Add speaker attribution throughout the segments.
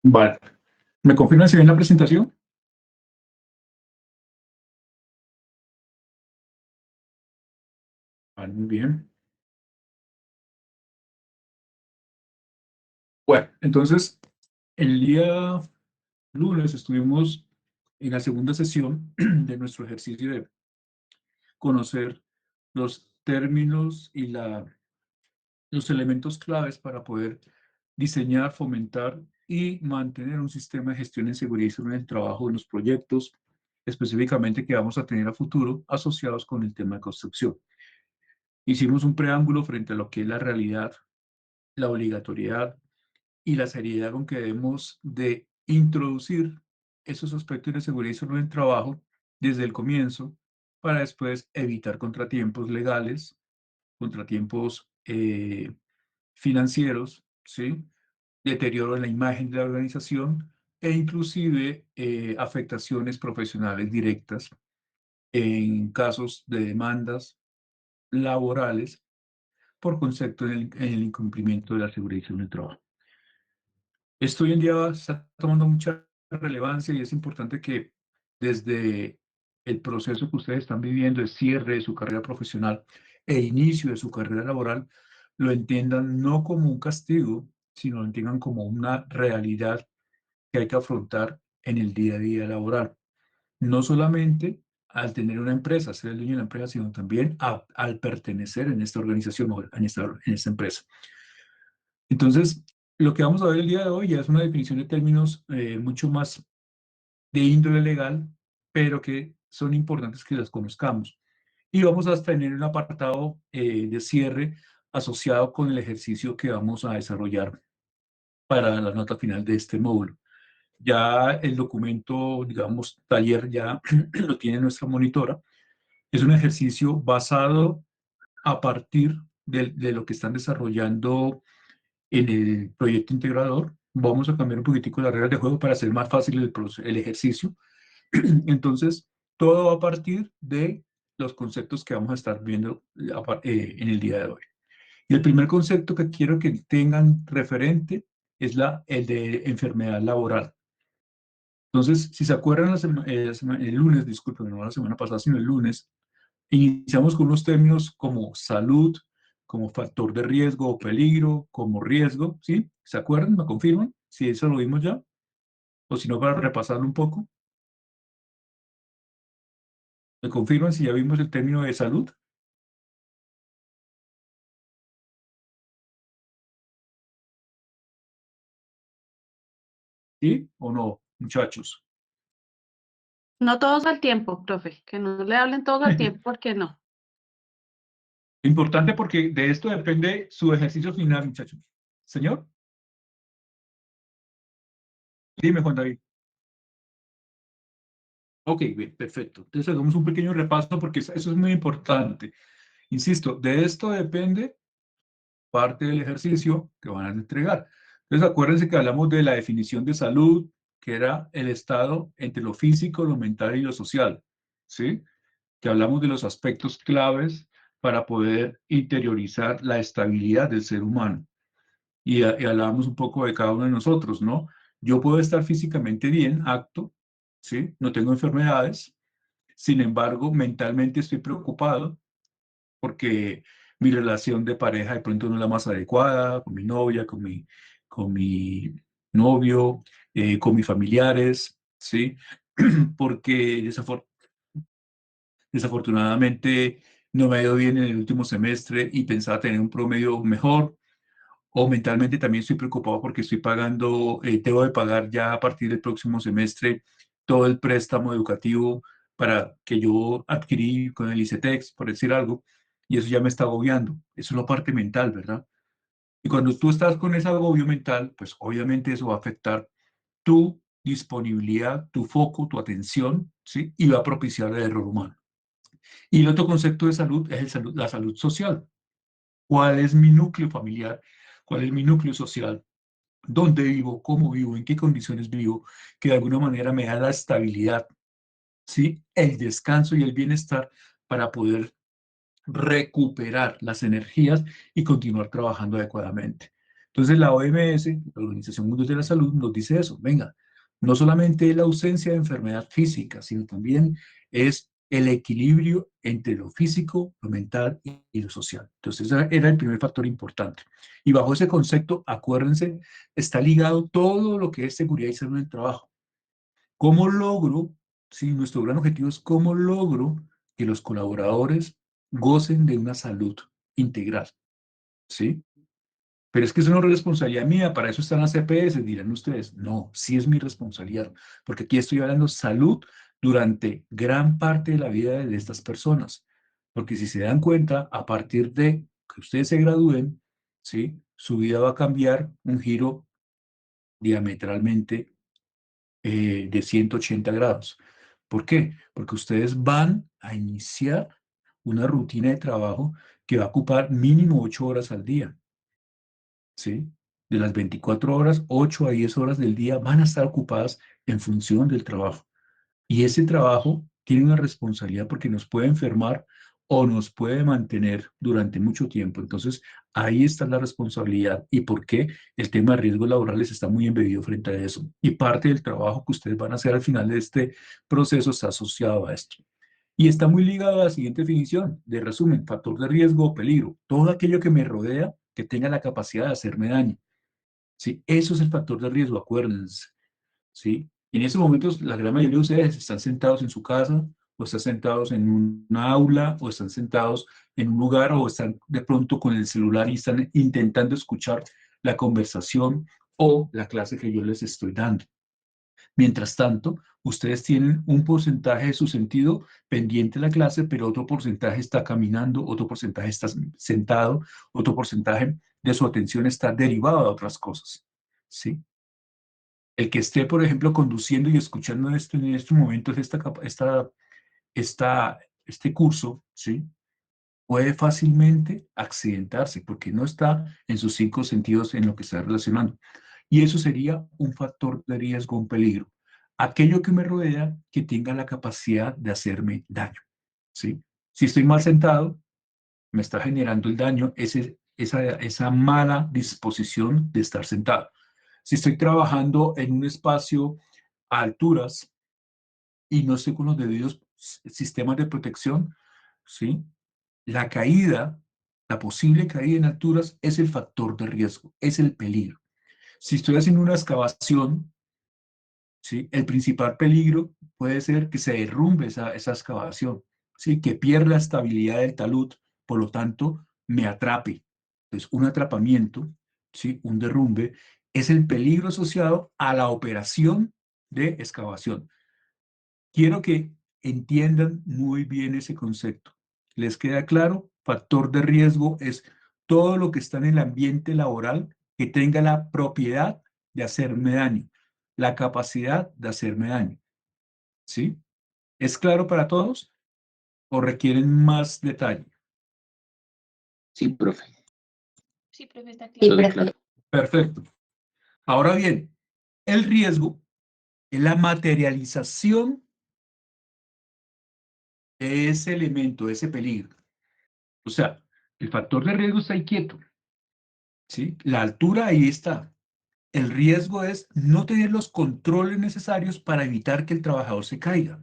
Speaker 1: Vale. ¿Me confirman si ven la presentación? Vale, muy bien. Bueno, entonces, el día lunes estuvimos en la segunda sesión de nuestro ejercicio de conocer los términos y los elementos claves para poder diseñar, fomentar y mantener un sistema de gestión en seguridad y salud en el trabajo en los proyectos, específicamente que vamos a tener a futuro asociados con el tema de construcción. Hicimos un preámbulo frente a lo que es la realidad, la obligatoriedad y la seriedad con que debemos de introducir esos aspectos de seguridad y salud en el trabajo desde el comienzo para después evitar contratiempos legales, contratiempos financieros, ¿sí? Deterioro en la imagen de la organización e inclusive afectaciones profesionales directas en casos de demandas laborales por concepto en el incumplimiento de la seguridad y salud en el trabajo. Esto hoy en día está tomando mucha relevancia y es importante que desde el proceso que ustedes están viviendo de cierre de su carrera profesional e inicio de su carrera laboral, lo entiendan no como un castigo, sino lo entiendan como una realidad que hay que afrontar en el día a día laboral. No solamente al tener una empresa, ser el dueño de la empresa, sino también al pertenecer en esta organización o en esta empresa. Entonces, lo que vamos a ver el día de hoy ya es una definición de términos mucho más de índole legal, pero que son importantes que las conozcamos. Y vamos a tener un apartado de cierre asociado con el ejercicio que vamos a desarrollar para la nota final de este módulo. Ya el documento, digamos, taller ya lo tiene nuestra monitora. Es un ejercicio basado a partir de lo que están desarrollando en el proyecto integrador. Vamos a cambiar un poquitico las reglas de juego para hacer más fácil el ejercicio. Entonces, todo va a partir de los conceptos que vamos a estar viendo en el día de hoy. Y el primer concepto que quiero que tengan referente es el de enfermedad laboral. Entonces, si se acuerdan, el lunes, disculpen, no la semana pasada, sino el lunes, iniciamos con unos términos como salud, como factor de riesgo o peligro, como riesgo, ¿sí? ¿Se acuerdan? ¿Me confirman? Si eso lo vimos ya, o si no, para repasarlo un poco. ¿Me confirman si ya vimos el término de salud? ¿Sí o no, muchachos?
Speaker 2: No todos al tiempo, profe, que no le hablen todos al tiempo porque no.
Speaker 1: Importante porque de esto depende su ejercicio final, muchachos. Señor, dime, Juan David. Ok, bien, perfecto. Entonces hagamos un pequeño repaso porque eso es muy importante. Insisto, de esto depende parte del ejercicio que van a entregar. Entonces acuérdense que hablamos de la definición de salud, que era el estado entre lo físico, lo mental y lo social, ¿sí? Que hablamos de los aspectos claves para poder interiorizar la estabilidad del ser humano. Y hablábamos un poco de cada uno de nosotros, ¿no? Yo puedo estar físicamente bien, apto, ¿sí? No tengo enfermedades, sin embargo, mentalmente estoy preocupado porque mi relación de pareja de pronto no es la más adecuada, con mi novia, con mi novio, con mis familiares, ¿sí? Porque desafortunadamente no me ha ido bien en el último semestre y pensaba tener un promedio mejor, o mentalmente también estoy preocupado porque estoy pagando, tengo de pagar ya a partir del próximo semestre todo el préstamo educativo para que yo adquirí con el ICETEX, por decir algo, y eso ya me está agobiando. Eso es la parte mental, ¿verdad? Y cuando tú estás con ese agobio mental, pues obviamente eso va a afectar tu disponibilidad, tu foco, tu atención, ¿sí? Y va a propiciar el error humano. Y el otro concepto de salud es la salud social. ¿Cuál es mi núcleo familiar? ¿Cuál es mi núcleo social? ¿Dónde vivo? ¿Cómo vivo? ¿En qué condiciones vivo? Que de alguna manera me da la estabilidad, ¿sí? El descanso y el bienestar para poder recuperar las energías y continuar trabajando adecuadamente. Entonces la OMS, la Organización Mundial de la Salud, nos dice eso. Venga, no solamente es la ausencia de enfermedad física, sino también es el equilibrio entre lo físico, lo mental y lo social. Entonces ese era el primer factor importante. Y bajo ese concepto, acuérdense, está ligado todo lo que es seguridad y salud en el trabajo. ¿Cómo logro, si nuestro gran objetivo es cómo logro que los colaboradores gocen de una salud integral? ¿Sí? Pero es que eso no es responsabilidad mía, para eso están las CPS, dirán ustedes. No, sí es mi responsabilidad, porque aquí estoy hablando de salud durante gran parte de la vida de estas personas. Porque si se dan cuenta, a partir de que ustedes se gradúen, ¿sí? Su vida va a cambiar un giro diametralmente de 180 grados. ¿Por qué? Porque ustedes van a iniciar una rutina de trabajo que va a ocupar mínimo 8 horas al día. ¿Sí? De las 24 horas, 8 a 10 horas del día van a estar ocupadas en función del trabajo. Y ese trabajo tiene una responsabilidad porque nos puede enfermar o nos puede mantener durante mucho tiempo. Entonces, ahí está la responsabilidad y por qué el tema de riesgos laborales está muy embebido frente a eso. Y parte del trabajo que ustedes van a hacer al final de este proceso está asociado a esto. Y está muy ligado a la siguiente definición de resumen: factor de riesgo o peligro. Todo aquello que me rodea que tenga la capacidad de hacerme daño. ¿Sí? Eso es el factor de riesgo, acuérdense. ¿Sí? En estos momentos, la gran mayoría de ustedes están sentados en su casa, o están sentados en un aula, o están sentados en un lugar, o están de pronto con el celular y están intentando escuchar la conversación o la clase que yo les estoy dando. Mientras tanto, ustedes tienen un porcentaje de su sentido pendiente de la clase, pero otro porcentaje está caminando, otro porcentaje está sentado, otro porcentaje de su atención está derivado de otras cosas. ¿Sí? El que esté, por ejemplo, conduciendo y escuchando esto en estos momentos, esta, este curso, ¿sí? Puede fácilmente accidentarse porque no está en sus 5 sentidos en lo que está relacionando. Y eso sería un factor de riesgo, un peligro. Aquello que me rodea que tenga la capacidad de hacerme daño, ¿sí? Si estoy mal sentado, me está generando el daño esa mala disposición de estar sentado. Si estoy trabajando en un espacio a alturas y no estoy con los debidos sistemas de protección, ¿sí? La caída, la posible caída en alturas es el factor de riesgo, es el peligro. Si estoy haciendo una excavación, ¿sí? El principal peligro puede ser que se derrumbe esa excavación, ¿sí? Que pierda la estabilidad del talud, por lo tanto, me atrape. Entonces, un atrapamiento, ¿sí? Un derrumbe, es el peligro asociado a la operación de excavación. Quiero que entiendan muy bien ese concepto. ¿Les queda claro? Factor de riesgo es todo lo que está en el ambiente laboral que tenga la propiedad de hacerme daño, la capacidad de hacerme daño. ¿Sí? ¿Es claro para todos o requieren más detalle?
Speaker 3: Sí, profe.
Speaker 2: Sí, profe, está
Speaker 3: Sí,
Speaker 2: claro.
Speaker 3: profe.
Speaker 1: Perfecto. Ahora bien, el riesgo es la materialización de ese elemento, de ese peligro. O sea, el factor de riesgo está ahí quieto, ¿sí? La altura ahí está. El riesgo es no tener los controles necesarios para evitar que el trabajador se caiga.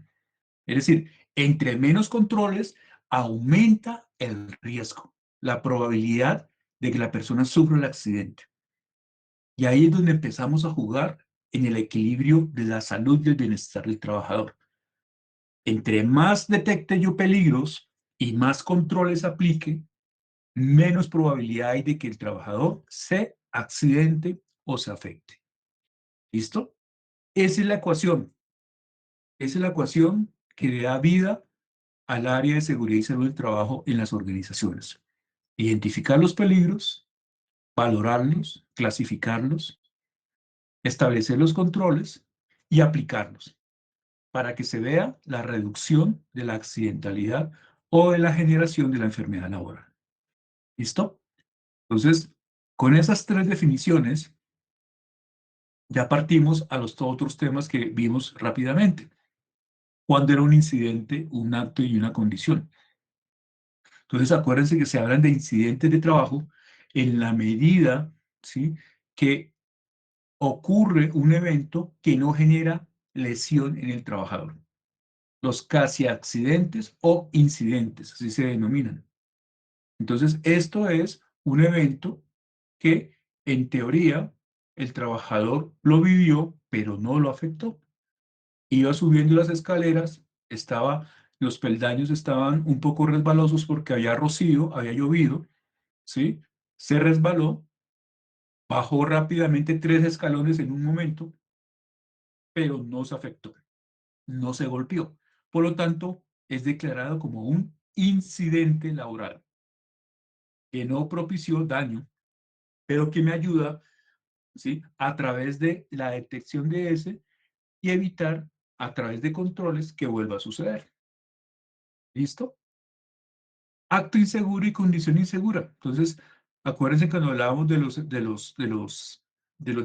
Speaker 1: Es decir, entre menos controles, aumenta el riesgo, la probabilidad de que la persona sufra el accidente. Y ahí es donde empezamos a jugar en el equilibrio de la salud y el bienestar del trabajador. Entre más detecte yo peligros y más controles aplique, menos probabilidad hay de que el trabajador se accidente o se afecte. ¿Listo? Esa es la ecuación. Esa es la ecuación que le da vida al área de seguridad y salud del trabajo en las organizaciones. Identificar los peligros, valorarlos, clasificarlos, establecer los controles y aplicarlos para que se vea la reducción de la accidentalidad o de la generación de la enfermedad laboral. ¿Listo? Entonces, con esas 3 definiciones, ya partimos a los otros temas que vimos rápidamente. ¿Cuándo era un incidente, un acto y una condición? Entonces, acuérdense que se hablan de incidentes de trabajo en la medida ¿sí? Que ocurre un evento que no genera lesión en el trabajador. Los casi accidentes o incidentes, así se denominan. Entonces, esto es un evento que, en teoría, el trabajador lo vivió, pero no lo afectó. Iba subiendo las escaleras, los peldaños estaban un poco resbalosos porque había rocío, había llovido, ¿sí? Se resbaló, bajó rápidamente 3 escalones en un momento, pero no se afectó, no se golpeó. Por lo tanto, es declarado como un incidente laboral que no propició daño, pero que me ayuda, ¿sí? A través de la detección de ese y evitar a través de controles que vuelva a suceder. ¿Listo? Acto inseguro y condición insegura. Entonces, acuérdense cuando hablábamos de los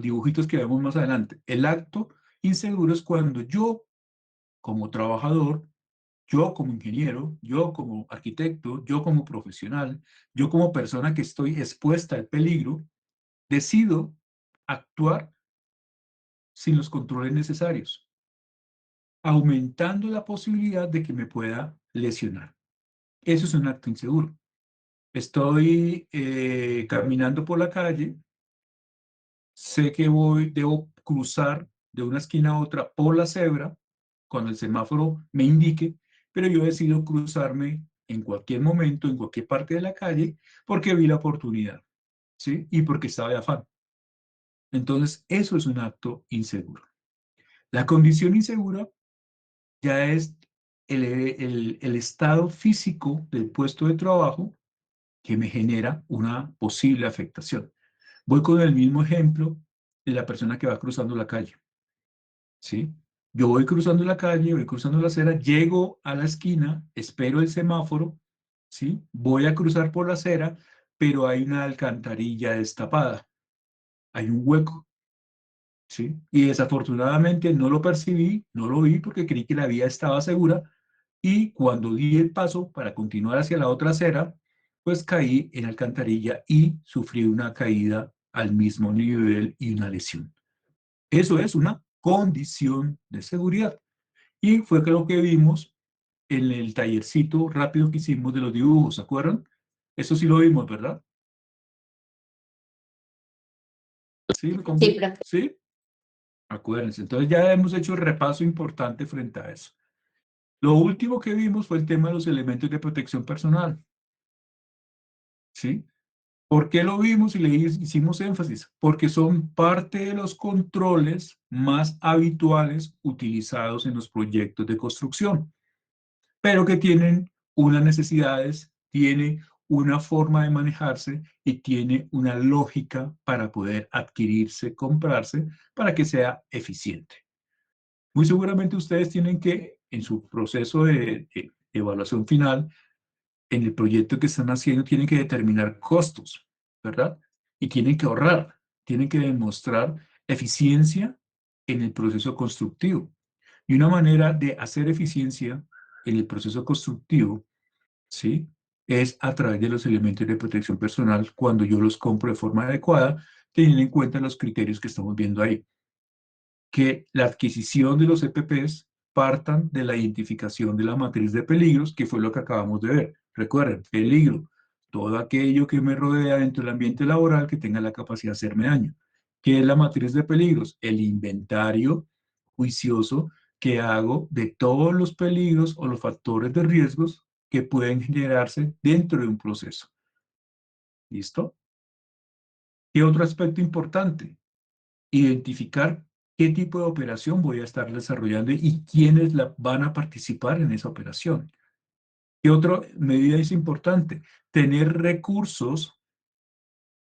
Speaker 1: dibujitos que vemos más adelante. El acto inseguro es cuando yo, como trabajador, yo como ingeniero, yo como arquitecto, yo como profesional, yo como persona que estoy expuesta al peligro, decido actuar sin los controles necesarios, aumentando la posibilidad de que me pueda lesionar. Eso es un acto inseguro. Estoy caminando por la calle, sé que debo cruzar de una esquina a otra por la cebra, cuando el semáforo me indique, pero yo decido cruzarme en cualquier momento, en cualquier parte de la calle, porque vi la oportunidad, ¿sí? Y porque estaba de afán. Entonces, eso es un acto inseguro. La condición insegura ya es el estado físico del puesto de trabajo que me genera una posible afectación. Voy con el mismo ejemplo de la persona que va cruzando la calle, ¿sí? Yo voy cruzando la calle, voy cruzando la acera, llego a la esquina, espero el semáforo, ¿sí? Voy a cruzar por la acera, pero hay una alcantarilla destapada, hay un hueco, ¿sí? Y desafortunadamente no lo percibí, no lo vi porque creí que la vía estaba segura y cuando di el paso para continuar hacia la otra acera, pues caí en la alcantarilla y sufrí una caída al mismo nivel y una lesión. Eso es una condición de seguridad. Y fue lo que vimos en el tallercito rápido que hicimos de los dibujos, ¿se acuerdan? Eso sí lo vimos, ¿verdad? ¿Sí?
Speaker 4: Sí, profe.
Speaker 1: ¿Sí? Acuérdense. Entonces ya hemos hecho el repaso importante frente a eso. Lo último que vimos fue el tema de los elementos de protección personal. ¿Sí? ¿Por qué lo vimos y le hicimos énfasis? Porque son parte de los controles más habituales utilizados en los proyectos de construcción, pero que tienen unas necesidades, tiene una forma de manejarse y tiene una lógica para poder adquirirse, comprarse, para que sea eficiente. Muy seguramente ustedes tienen que, en su proceso de evaluación final, en el proyecto que están haciendo, tienen que determinar costos, ¿verdad? Y tienen que ahorrar, tienen que demostrar eficiencia en el proceso constructivo. Y una manera de hacer eficiencia en el proceso constructivo, ¿sí? Es a través de los elementos de protección personal cuando yo los compro de forma adecuada, teniendo en cuenta los criterios que estamos viendo ahí, que la adquisición de los EPPs partan de la identificación de la matriz de peligros, que fue lo que acabamos de ver. Recuerden, peligro, todo aquello que me rodea dentro del ambiente laboral que tenga la capacidad de hacerme daño. ¿Qué es la matriz de peligros? El inventario juicioso que hago de todos los peligros o los factores de riesgos que pueden generarse dentro de un proceso. ¿Listo? ¿Qué otro aspecto importante? Identificar qué tipo de operación voy a estar desarrollando y quiénes van a participar en esa operación. ¿Qué otra medida es importante? Tener recursos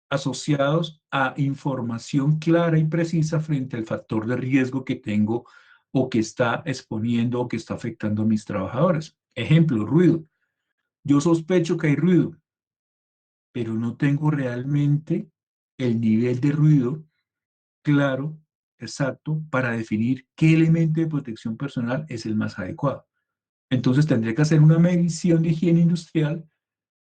Speaker 1: asociados a información clara y precisa frente al factor de riesgo que tengo o que está exponiendo o que está afectando a mis trabajadores. Ejemplo, ruido. Yo sospecho que hay ruido, pero no tengo realmente el nivel de ruido claro, exacto, para definir qué elemento de protección personal es el más adecuado. Entonces tendría que hacer una medición de higiene industrial,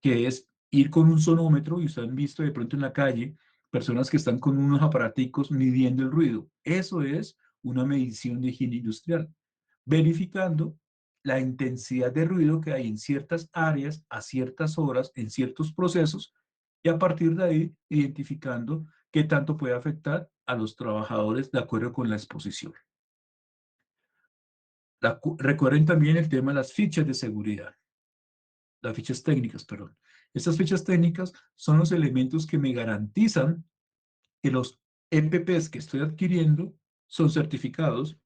Speaker 1: que es ir con un sonómetro, y ustedes han visto de pronto en la calle personas que están con unos aparaticos midiendo el ruido. Eso es una medición de higiene industrial, verificando la intensidad de ruido que hay en ciertas áreas, a ciertas horas, en ciertos procesos, y a partir de ahí identificando qué tanto puede afectar a los trabajadores de acuerdo con la exposición. Recuerden también el tema de las fichas de seguridad, las fichas técnicas, perdón. Estas fichas técnicas son los elementos que me garantizan que los EPPs que estoy adquiriendo son certificados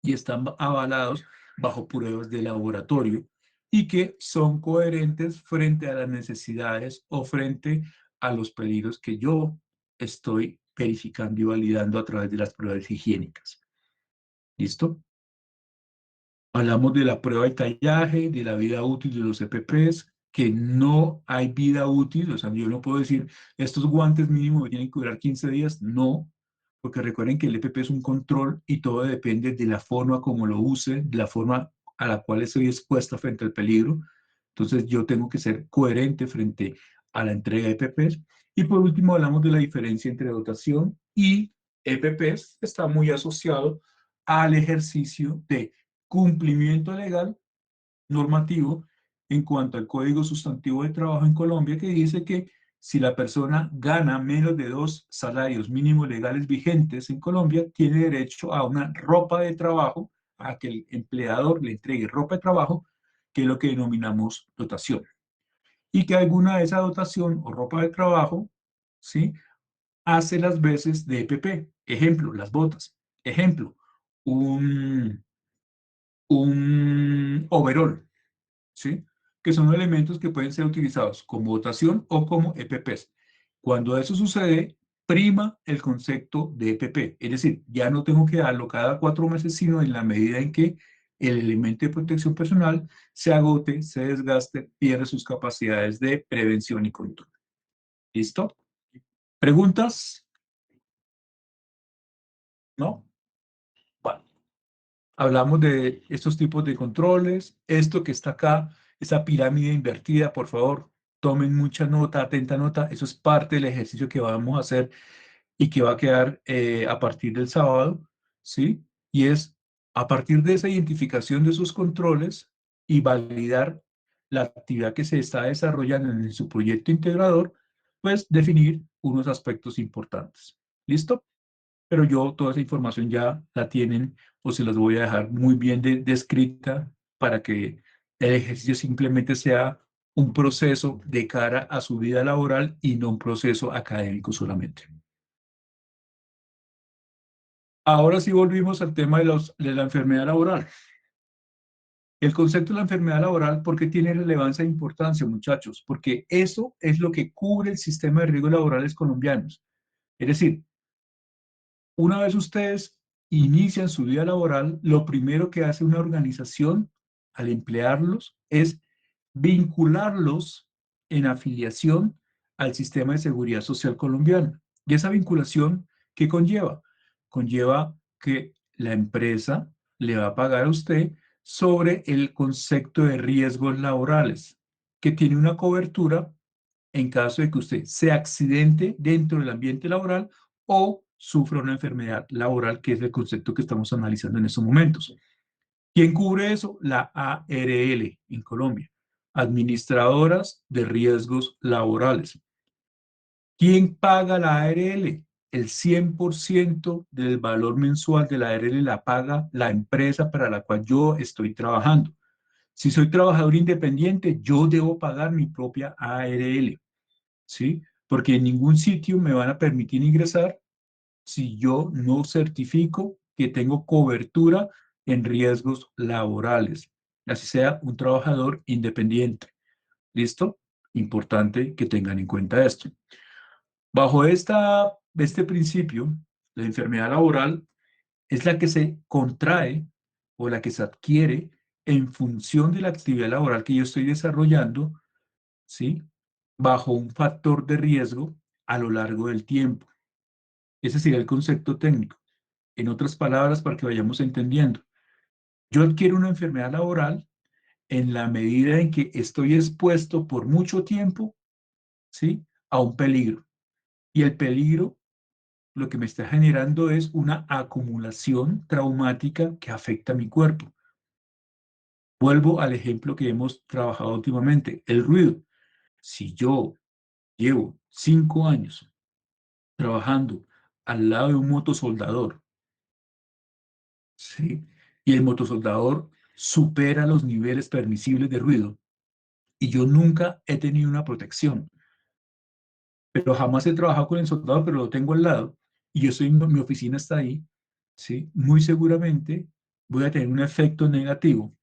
Speaker 1: y están avalados bajo pruebas de laboratorio y que son coherentes frente a las necesidades o frente a los peligros que yo estoy verificando y validando a través de las pruebas higiénicas. ¿Listo? Hablamos de la prueba de tallaje, de la vida útil de los EPPs, que no hay vida útil, o sea, yo no puedo decir, estos guantes mínimo me tienen que durar 15 días, no, porque recuerden que el EPP es un control y todo depende de la forma como lo use, de la forma a la cual estoy expuesta frente al peligro. Entonces yo tengo que ser coherente frente a la entrega de EPPs. Y por último hablamos de la diferencia entre dotación y EPPs, está muy asociado al ejercicio de cumplimiento legal normativo en cuanto al Código Sustantivo de Trabajo en Colombia, que dice que si la persona gana menos de 2 salarios mínimos legales vigentes en Colombia, tiene derecho a una ropa de trabajo, a que el empleador le entregue ropa de trabajo, que es lo que denominamos dotación. Y que alguna de esa dotación o ropa de trabajo, ¿sí?, hace las veces de EPP. Ejemplo, las botas. Ejemplo, un, un overall, ¿sí? Que son elementos que pueden ser utilizados como dotación o como EPPs. Cuando eso sucede, prima el concepto de EPP, es decir, ya no tengo que darlo cada 4 meses, sino en la medida en que el elemento de protección personal se agote, se desgaste, pierde sus capacidades de prevención y control. ¿Listo? ¿Preguntas? ¿No? Bueno. Hablamos de estos tipos de controles. Esto que está acá, esa pirámide invertida, por favor, tomen mucha nota, atenta nota. Eso es parte del ejercicio que vamos a hacer y que va a quedar a partir del sábado, ¿sí? Y es a partir de esa identificación de esos controles y validar la actividad que se está desarrollando en su proyecto integrador, pues definir unos aspectos importantes. ¿Listo? Pero yo toda esa información ya la tienen o se las voy a dejar muy bien descrita para que el ejercicio simplemente sea un proceso de cara a su vida laboral y no un proceso académico solamente. Ahora sí volvimos al tema de la enfermedad laboral. El concepto de la enfermedad laboral, ¿por qué tiene relevancia e importancia, muchachos? Porque eso es lo que cubre el sistema de riesgos laborales colombianos. Es decir, una vez ustedes inician su vida laboral, lo primero que hace una organización al emplearlos es vincularlos en afiliación al sistema de seguridad social colombiano. Y esa vinculación, ¿qué conlleva? Conlleva que la empresa le va a pagar a usted sobre el concepto de riesgos laborales, que tiene una cobertura en caso de que usted se accidente dentro del ambiente laboral o sufra una enfermedad laboral, que es el concepto que estamos analizando en estos momentos. ¿Quién cubre eso? La ARL en Colombia, Administradoras de Riesgos Laborales. ¿Quién paga la ARL? El 100% del valor mensual de la ARL la paga la empresa para la cual yo estoy trabajando. Si soy trabajador independiente, yo debo pagar mi propia ARL, ¿sí? Porque en ningún sitio me van a permitir ingresar si yo no certifico que tengo cobertura en riesgos laborales, así sea un trabajador independiente. ¿Listo? Importante que tengan en cuenta esto. Bajo este principio, la enfermedad laboral es la que se contrae o la que se adquiere en función de la actividad laboral que yo estoy desarrollando, ¿sí? Bajo un factor de riesgo a lo largo del tiempo. Ese sería el concepto técnico. En otras palabras, para que vayamos entendiendo, yo adquiero una enfermedad laboral en la medida en que estoy expuesto por mucho tiempo, ¿sí?, a un peligro. Y el peligro lo que me está generando es una acumulación traumática que afecta a mi cuerpo. Vuelvo al ejemplo que hemos trabajado últimamente, el ruido. Si yo llevo 5 años trabajando al lado de un motosoldador, ¿sí? Y el motosoldador supera los niveles permisibles de ruido, y yo nunca he tenido una protección, pero jamás he trabajado con el soldado, pero lo tengo al lado, y yo estoy, mi oficina está ahí, ¿sí? Muy seguramente voy a tener un efecto negativo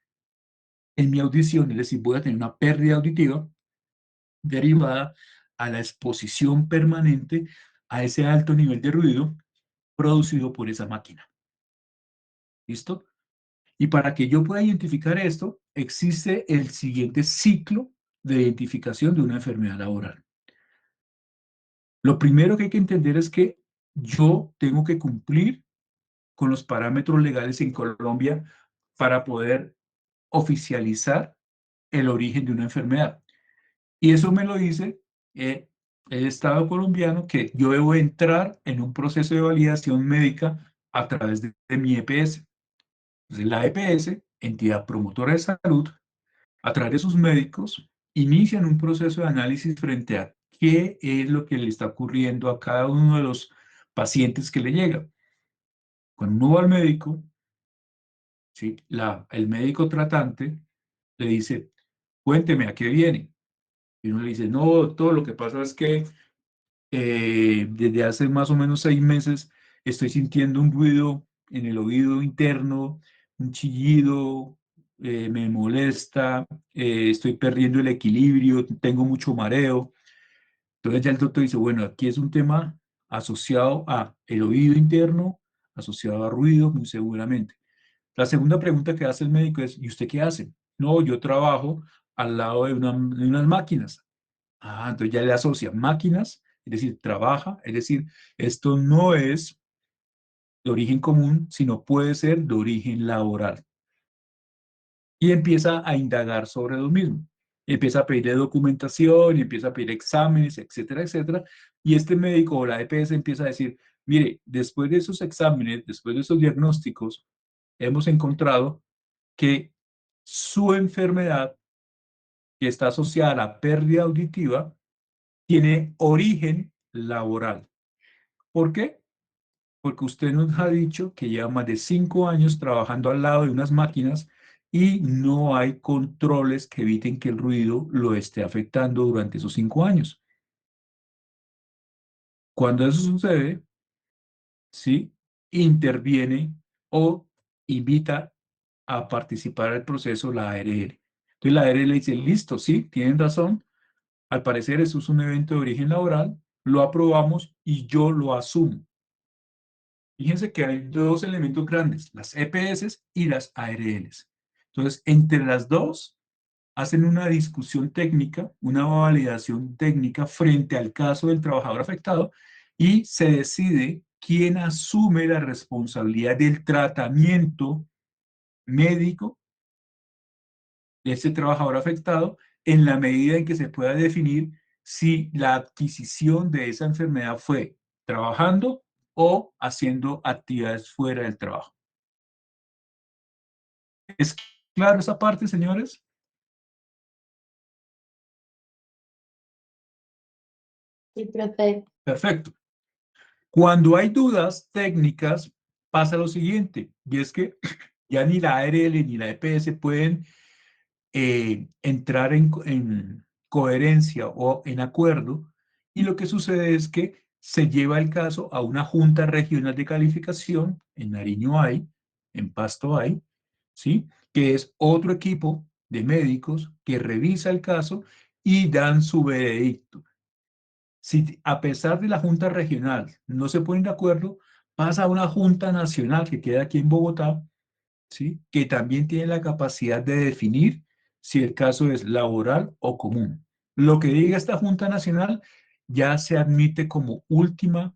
Speaker 1: en mi audición, es decir, voy a tener una pérdida auditiva derivada a la exposición permanente a ese alto nivel de ruido producido por esa máquina. ¿Listo? Y para que yo pueda identificar esto, existe el siguiente ciclo de identificación de una enfermedad laboral. Lo primero que hay que entender es que yo tengo que cumplir con los parámetros legales en Colombia para poder oficializar el origen de una enfermedad. Y eso me lo dice el Estado colombiano, que yo debo entrar en un proceso de validación médica a través de mi EPS. Entonces, la EPS, entidad promotora de salud, a través de sus médicos, inician un proceso de análisis frente a qué es lo que le está ocurriendo a cada uno de los pacientes que le llega. Cuando uno va al médico, ¿sí? El médico tratante le dice, cuénteme, ¿a qué viene? Y uno le dice, no, doctor, lo que pasa es que desde hace más o menos 6 meses estoy sintiendo un ruido en el oído interno, un chillido, me molesta, estoy perdiendo el equilibrio, tengo mucho mareo. Entonces ya el doctor dice, bueno, aquí es un tema asociado a el oído interno, asociado a ruido, muy seguramente. La segunda pregunta que hace el médico es, ¿y usted qué hace? No, yo trabajo al lado de unas máquinas. Ah, entonces ya le asocia máquinas, es decir, trabaja, es decir, esto no es de origen común, sino puede ser de origen laboral. Y empieza a indagar sobre lo mismo. Empieza a pedirle documentación, y empieza a pedir exámenes, etcétera, etcétera. Y este médico o la EPS empieza a decir, mire, después de esos exámenes, después de esos diagnósticos, hemos encontrado que su enfermedad, que está asociada a la pérdida auditiva, tiene origen laboral. ¿Por qué? Porque usted nos ha dicho que lleva más de 5 años trabajando al lado de unas máquinas y no hay controles que eviten que el ruido lo esté afectando durante esos 5 años. Cuando eso sucede, ¿sí? Interviene o invita a participar del proceso la ARL. Entonces la ARL le dice, listo, sí, tienen razón, al parecer eso es un evento de origen laboral, lo aprobamos y yo lo asumo. Fíjense que hay dos elementos grandes, las EPS y las ARLs. Entonces, entre las dos, hacen una discusión técnica, una validación técnica frente al caso del trabajador afectado, y se decide quién asume la responsabilidad del tratamiento médico de ese trabajador afectado, en la medida en que se pueda definir si la adquisición de esa enfermedad fue trabajando o haciendo actividades fuera del trabajo. ¿Es claro esa parte, señores?
Speaker 2: Sí, profe.
Speaker 1: Perfecto. Cuando hay dudas técnicas, pasa lo siguiente, y es que ya ni la ARL ni la EPS pueden entrar en coherencia o en acuerdo, y lo que sucede es que se lleva el caso a una junta regional de calificación, en Nariño hay, en Pasto hay, ¿sí? Que es otro equipo de médicos que revisa el caso y dan su veredicto. Si a pesar de la junta regional no se ponen de acuerdo, pasa a una junta nacional que queda aquí en Bogotá, ¿sí? Que también tiene la capacidad de definir si el caso es laboral o común. Lo que diga esta Junta Nacional ya se admite como última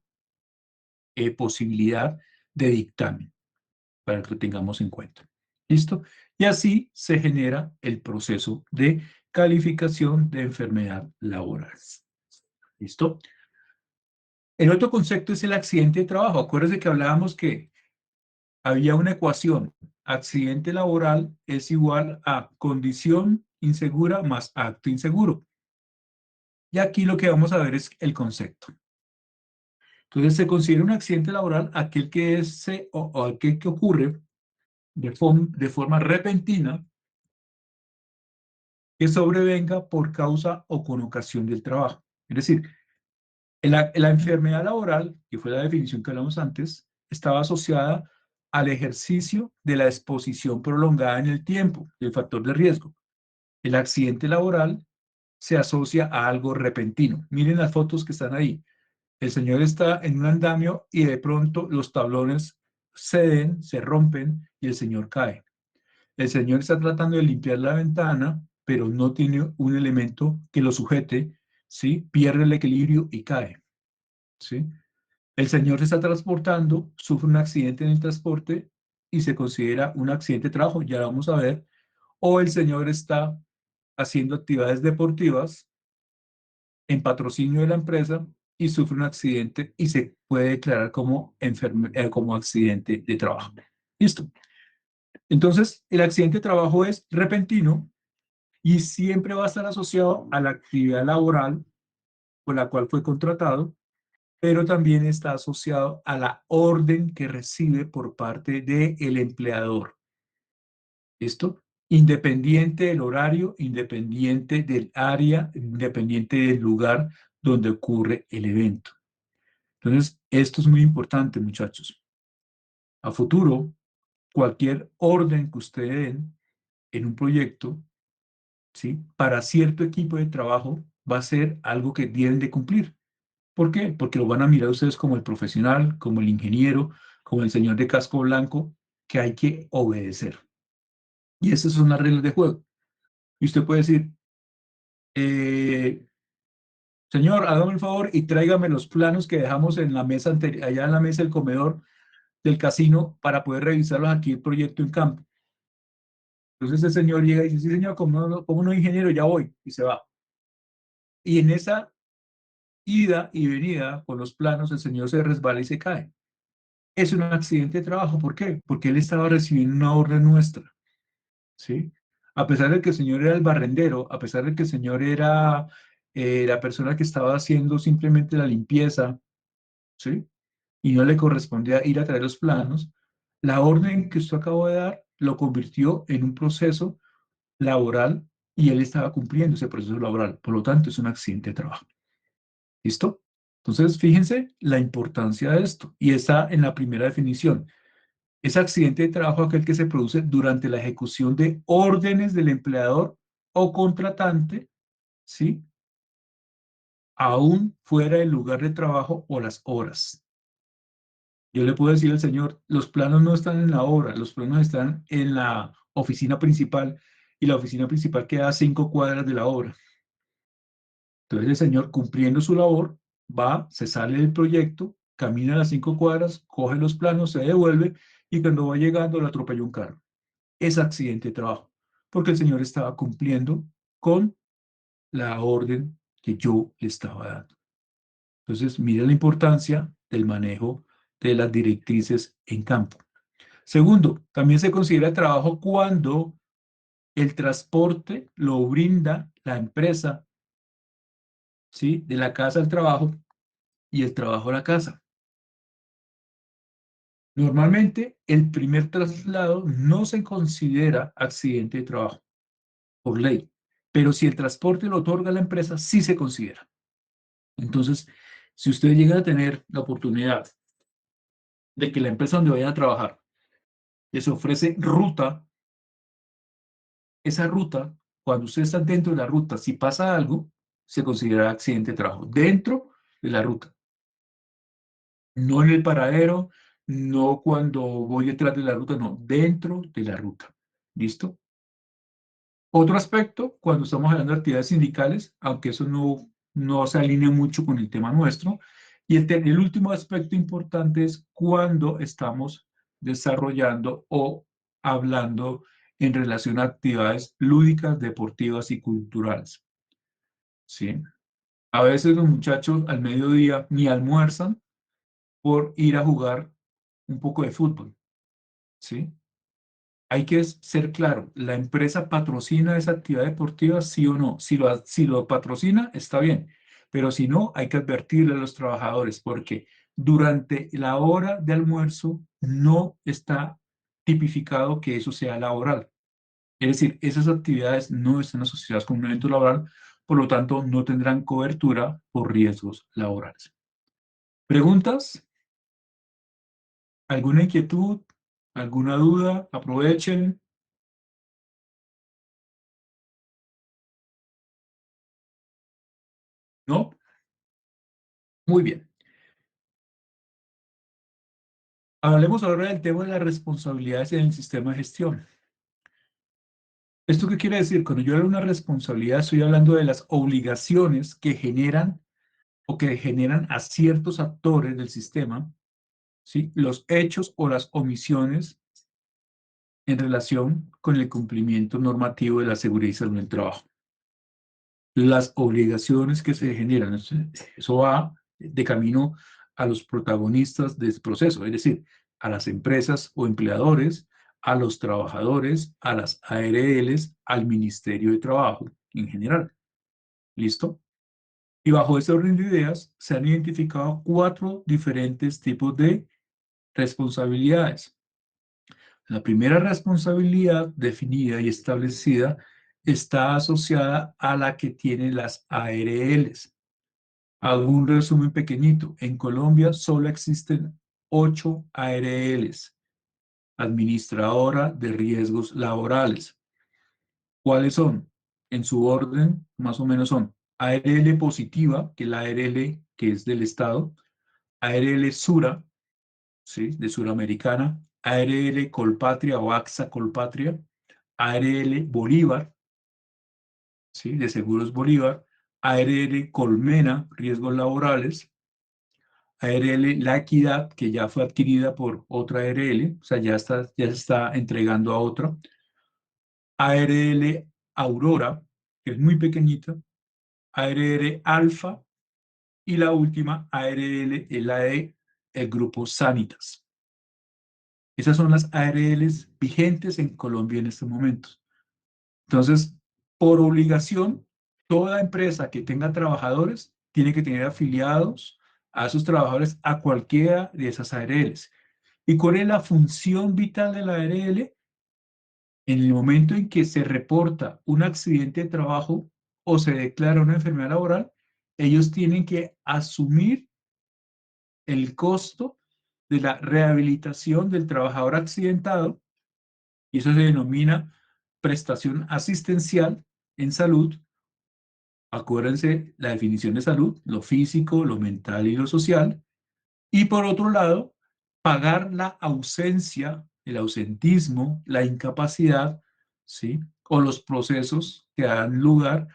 Speaker 1: posibilidad de dictamen, para que lo tengamos en cuenta. ¿Listo? Y así se genera el proceso de calificación de enfermedad laboral. ¿Listo? El otro concepto es el accidente de trabajo. Acuérdense que hablábamos que había una ecuación. Accidente laboral es igual a condición insegura más acto inseguro. Y aquí lo que vamos a ver es el concepto. Entonces, se considera un accidente laboral aquel que, o aquel que ocurre de forma repentina que sobrevenga por causa o con ocasión del trabajo. Es decir, la enfermedad laboral, que fue la definición que hablamos antes, estaba asociada al ejercicio de la exposición prolongada en el tiempo, el factor de riesgo. El accidente laboral se asocia a algo repentino. Miren las fotos que están ahí. El señor está en un andamio y de pronto los tablones ceden, se rompen y el señor cae. El señor está tratando de limpiar la ventana, pero no tiene un elemento que lo sujete, ¿sí? Pierde el equilibrio y cae, ¿sí? El señor se está transportando, sufre un accidente en el transporte y se considera un accidente de trabajo, ya lo vamos a ver, o el señor está haciendo actividades deportivas en patrocinio de la empresa y sufre un accidente y se puede declarar como, como accidente de trabajo. Listo. Entonces, el accidente de trabajo es repentino y siempre va a estar asociado a la actividad laboral por la cual fue contratado, pero también está asociado a la orden que recibe por parte del empleador. ¿Listo? Independiente del horario, independiente del área, independiente del lugar donde ocurre el evento. Entonces, esto es muy importante, muchachos. A futuro, cualquier orden que ustedes den en un proyecto, ¿sí? Para cierto equipo de trabajo, va a ser algo que deben de cumplir. ¿Por qué? Porque lo van a mirar ustedes como el profesional, como el ingeniero, como el señor de casco blanco, que hay que obedecer. Y esas son las reglas de juego. Y usted puede decir, eh, señor, hágame el favor y tráigame los planos que dejamos en la mesa anterior, allá en la mesa del comedor del casino para poder revisarlos aquí el proyecto en campo. Entonces el señor llega y dice, sí señor, como no ingeniero, ya voy, y se va. Y en esa ida y venida con los planos, el señor se resbala y se cae. Es un accidente de trabajo, ¿por qué? Porque él estaba recibiendo una orden nuestra, ¿sí? A pesar de que el señor era el barrendero, a pesar de que el señor era la persona que estaba haciendo simplemente la limpieza, ¿sí? Y no le correspondía ir a traer los planos, la orden que usted acabó de dar lo convirtió en un proceso laboral y él estaba cumpliendo ese proceso laboral. Por lo tanto, es un accidente de trabajo. ¿Listo? Entonces, fíjense la importancia de esto. Y está en la primera definición. Es accidente de trabajo aquel que se produce durante la ejecución de órdenes del empleador o contratante, ¿sí? Aún fuera del lugar de trabajo o las horas. Yo le puedo decir al señor, los planos no están en la obra, los planos están en la oficina principal y la oficina principal queda a 5 cuadras de la obra. Entonces el señor, cumpliendo su labor, va, se sale del proyecto, camina las 5 cuadras, coge los planos, se devuelve y cuando va llegando lo atropella un carro. Es accidente de trabajo, porque el señor estaba cumpliendo con la orden que yo le estaba dando. Entonces, mire la importancia del manejo de las directrices en campo. Segundo, también se considera trabajo cuando el transporte lo brinda la empresa, ¿sí? De la casa al trabajo y el trabajo a la casa. Normalmente, el primer traslado no se considera accidente de trabajo por ley, pero si el transporte lo otorga la empresa, sí se considera. Entonces, si ustedes llegan a tener la oportunidad de que la empresa donde vayan a trabajar les ofrece ruta, esa ruta, cuando ustedes están dentro de la ruta, si pasa algo, se considera accidente de trabajo dentro de la ruta, no en el paradero, no cuando voy detrás de la ruta, no, dentro de la ruta. ¿Listo? Otro aspecto, cuando estamos hablando de actividades sindicales, aunque eso no se alinea mucho con el tema nuestro, y el último aspecto importante es cuando estamos desarrollando o hablando en relación a actividades lúdicas, deportivas y culturales. ¿Sí? A veces los muchachos al mediodía ni almuerzan por ir a jugar un poco de fútbol, ¿sí? Hay que ser claro, ¿la empresa patrocina esa actividad deportiva, sí o no? Si lo patrocina, está bien, pero si no, hay que advertirle a los trabajadores porque durante la hora de almuerzo no está tipificado que eso sea laboral. Es decir, esas actividades no están asociadas con un evento laboral, por lo tanto, no tendrán cobertura por riesgos laborales. ¿Preguntas? ¿Alguna inquietud? ¿Alguna duda? Aprovechen. ¿No? Muy bien. Hablemos ahora del tema de las responsabilidades en el sistema de gestión. ¿Esto qué quiere decir? Cuando yo hablo de una responsabilidad, estoy hablando de las obligaciones que generan o que generan a ciertos actores del sistema, ¿sí? Los hechos o las omisiones en relación con el cumplimiento normativo de la seguridad y salud en el trabajo. Las obligaciones que se generan, eso va de camino a los protagonistas del proceso, es decir, a las empresas o empleadores, a los trabajadores, a las ARLs, al Ministerio de Trabajo en general. ¿Listo? Y bajo ese orden de ideas se han identificado 4 diferentes tipos de responsabilidades. La primera responsabilidad definida y establecida está asociada a la que tienen las ARLs. Hago un resumen pequeñito. En Colombia solo existen 8 ARLs, Administradora de Riesgos Laborales. ¿Cuáles son? En su orden, más o menos son ARL positiva, que es la ARL que es del Estado, ARL Sura, ¿sí? De Suramericana, ARL Colpatria o AXA Colpatria, ARL Bolívar, ¿sí? De Seguros Bolívar, ARL Colmena, Riesgos Laborales, ARL La Equidad, que ya fue adquirida por otra ARL, o sea, ya se está entregando a otra, ARL Aurora, que es muy pequeñita, ARL Alfa, y la última ARL es la de el grupo Sanitas. Esas son las ARLs vigentes en Colombia en estos momentos. Entonces, por obligación, toda empresa que tenga trabajadores tiene que tener afiliados a sus trabajadores a cualquiera de esas ARLs. ¿Y cuál es la función vital de la ARL? En el momento en que se reporta un accidente de trabajo o se declara una enfermedad laboral, ellos tienen que asumir el costo de la rehabilitación del trabajador accidentado, y eso se denomina prestación asistencial en salud. Acuérdense la definición de salud, lo físico, lo mental y lo social. Y por otro lado, pagar la ausencia, el ausentismo, la incapacidad, ¿sí? O los procesos que dan lugar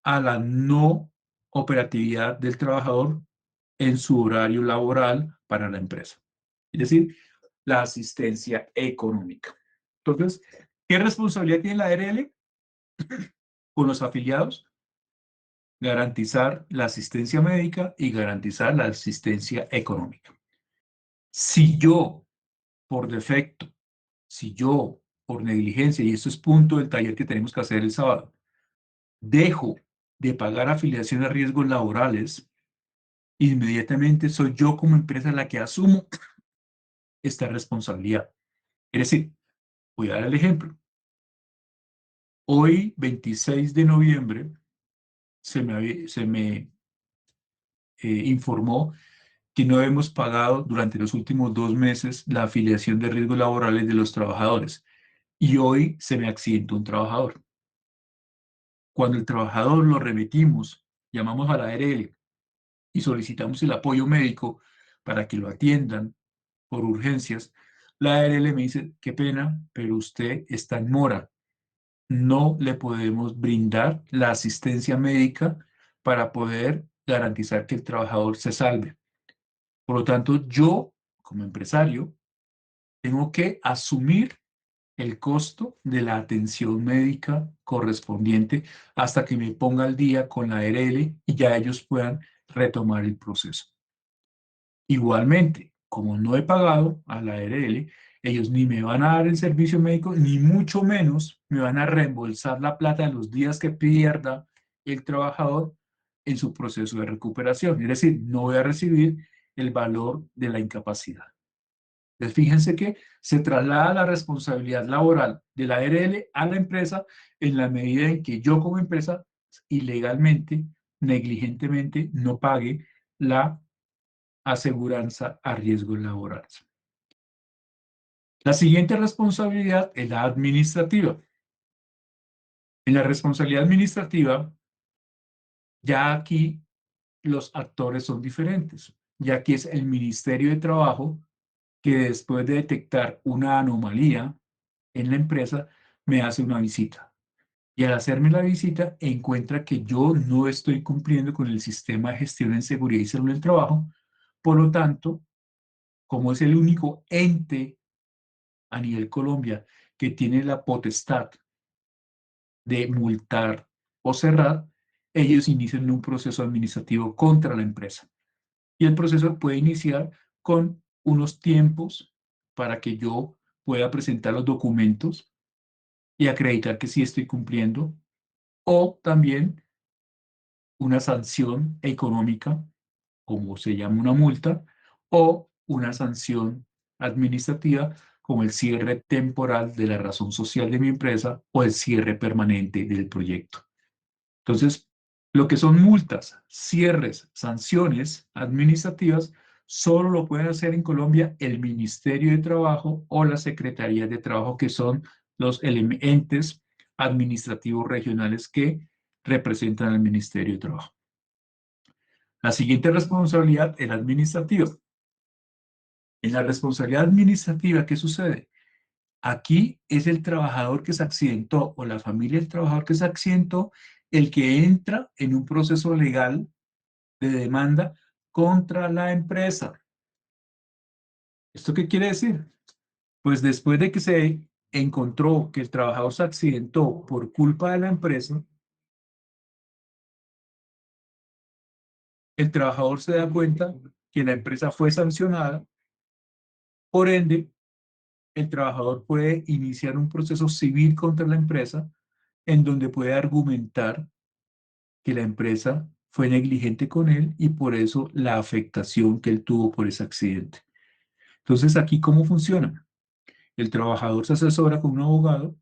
Speaker 1: a la no operatividad del trabajador en su horario laboral para la empresa. Es decir, la asistencia económica. Entonces, ¿qué responsabilidad tiene la ARL con los afiliados? Garantizar la asistencia médica y garantizar la asistencia económica. Si yo, por defecto, si yo, por negligencia, y esto es punto del taller que tenemos que hacer el sábado, dejo de pagar afiliación a riesgos laborales, inmediatamente soy yo como empresa la que asumo esta responsabilidad. Es decir, voy a dar el ejemplo. Hoy, 26 de noviembre, se me informó que no hemos pagado durante los últimos 2 meses la afiliación de riesgos laborales de los trabajadores. Y hoy se me accidentó un trabajador. Cuando el trabajador lo remitimos, llamamos a la ARL y solicitamos el apoyo médico para que lo atiendan por urgencias, la ARL me dice, qué pena, pero usted está en mora. No le podemos brindar la asistencia médica para poder garantizar que el trabajador se salve. Por lo tanto, yo, como empresario, tengo que asumir el costo de la atención médica correspondiente hasta que me ponga al día con la ARL y ya ellos puedan retomar el proceso. Igualmente, como no he pagado a la ARL, ellos ni me van a dar el servicio médico, ni mucho menos me van a reembolsar la plata de los días que pierda el trabajador en su proceso de recuperación. Es decir, no voy a recibir el valor de la incapacidad. Entonces, fíjense que se traslada la responsabilidad laboral de la ARL a la empresa en la medida en que yo como empresa ilegalmente, negligentemente, no pague la aseguranza a riesgos laborales. La siguiente responsabilidad es la administrativa. En la responsabilidad administrativa, ya aquí los actores son diferentes. Ya aquí es el Ministerio de Trabajo que después de detectar una anomalía en la empresa, me hace una visita. Y al hacerme la visita, encuentra que yo no estoy cumpliendo con el sistema de gestión en seguridad y salud del trabajo. Por lo tanto, como es el único ente a nivel Colombia que tiene la potestad de multar o cerrar, ellos inician un proceso administrativo contra la empresa. Y el proceso puede iniciar con unos tiempos para que yo pueda presentar los documentos y acreditar que sí estoy cumpliendo, o también una sanción económica, como se llama una multa, o una sanción administrativa, como el cierre temporal de la razón social de mi empresa o el cierre permanente del proyecto. Entonces, lo que son multas, cierres, sanciones administrativas, solo lo pueden hacer en Colombia el Ministerio de Trabajo o las Secretarías de Trabajo, que son los entes administrativos regionales que representan al Ministerio de Trabajo. La siguiente responsabilidad es la administrativa. En la responsabilidad administrativa, ¿qué sucede? Aquí es el trabajador que se accidentó o la familia del trabajador que se accidentó el que entra en un proceso legal de demanda contra la empresa. ¿Esto qué quiere decir? Pues después de que se encontró que el trabajador se accidentó por culpa de la empresa, el trabajador se da cuenta que la empresa fue sancionada, por ende, el trabajador puede iniciar un proceso civil contra la empresa en donde puede argumentar que la empresa fue negligente con él y por eso la afectación que él tuvo por ese accidente. Entonces, aquí, ¿cómo funciona? El trabajador se asesora con un abogado,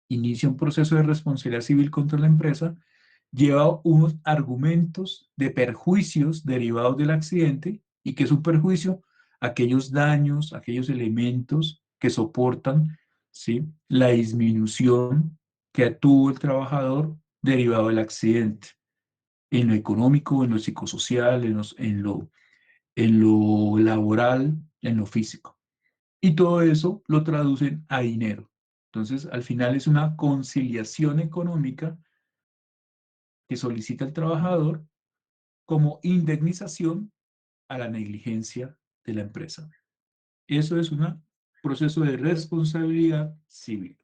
Speaker 1: inicia un proceso de responsabilidad civil contra la empresa, lleva unos argumentos de perjuicios derivados del accidente. ¿Y qué es un perjuicio? Aquellos daños, aquellos elementos que soportan, ¿sí?, la disminución que tuvo el trabajador derivado del accidente, en lo económico, en lo psicosocial, en lo laboral, en lo físico. Y todo eso lo traducen a dinero. Entonces, al final es una conciliación económica que solicita el trabajador como indemnización a la negligencia de la empresa. Eso es un proceso de responsabilidad civil.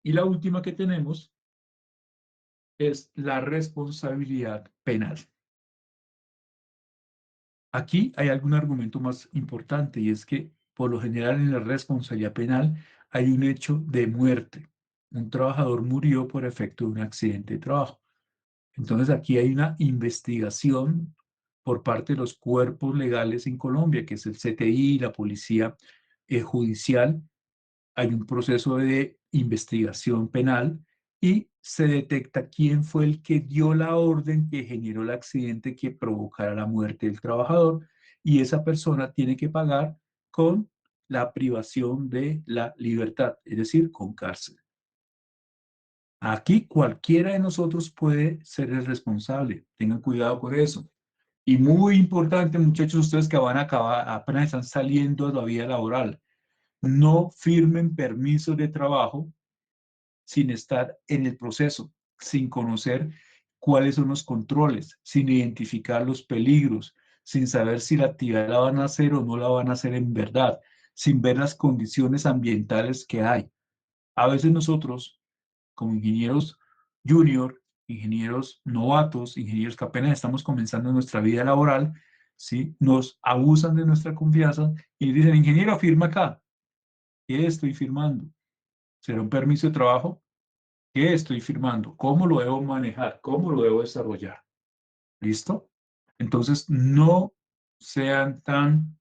Speaker 1: Y la última que tenemos es la responsabilidad penal. Aquí hay algún argumento más importante y es que por lo general en la responsabilidad penal hay un hecho de muerte. Un trabajador murió por efecto de un accidente de trabajo. Entonces aquí hay una investigación por parte de los cuerpos legales en Colombia, que es el CTI, la Policía Judicial. Hay un proceso de investigación penal y se detecta quién fue el que dio la orden que generó el accidente que provocara la muerte del trabajador, y esa persona tiene que pagar con la privación de la libertad, es decir, con cárcel. Aquí cualquiera de nosotros puede ser el responsable. Tengan cuidado con eso. Y muy importante, muchachos, ustedes que van a acabar, apenas están saliendo de la vida laboral, no firmen permisos de trabajo sin estar en el proceso, sin conocer cuáles son los controles, sin identificar los peligros, sin saber si la actividad la van a hacer o no la van a hacer en verdad, sin ver las condiciones ambientales que hay. A veces nosotros, como ingenieros junior, ingenieros novatos, ingenieros que apenas estamos comenzando nuestra vida laboral, ¿sí? Nos abusan de nuestra confianza y dicen, ingeniero, firma acá. ¿Qué estoy firmando? ¿Será un permiso de trabajo? ¿Qué estoy firmando? ¿Cómo lo debo manejar? ¿Cómo lo debo desarrollar? ¿Listo? Entonces, no sean tan,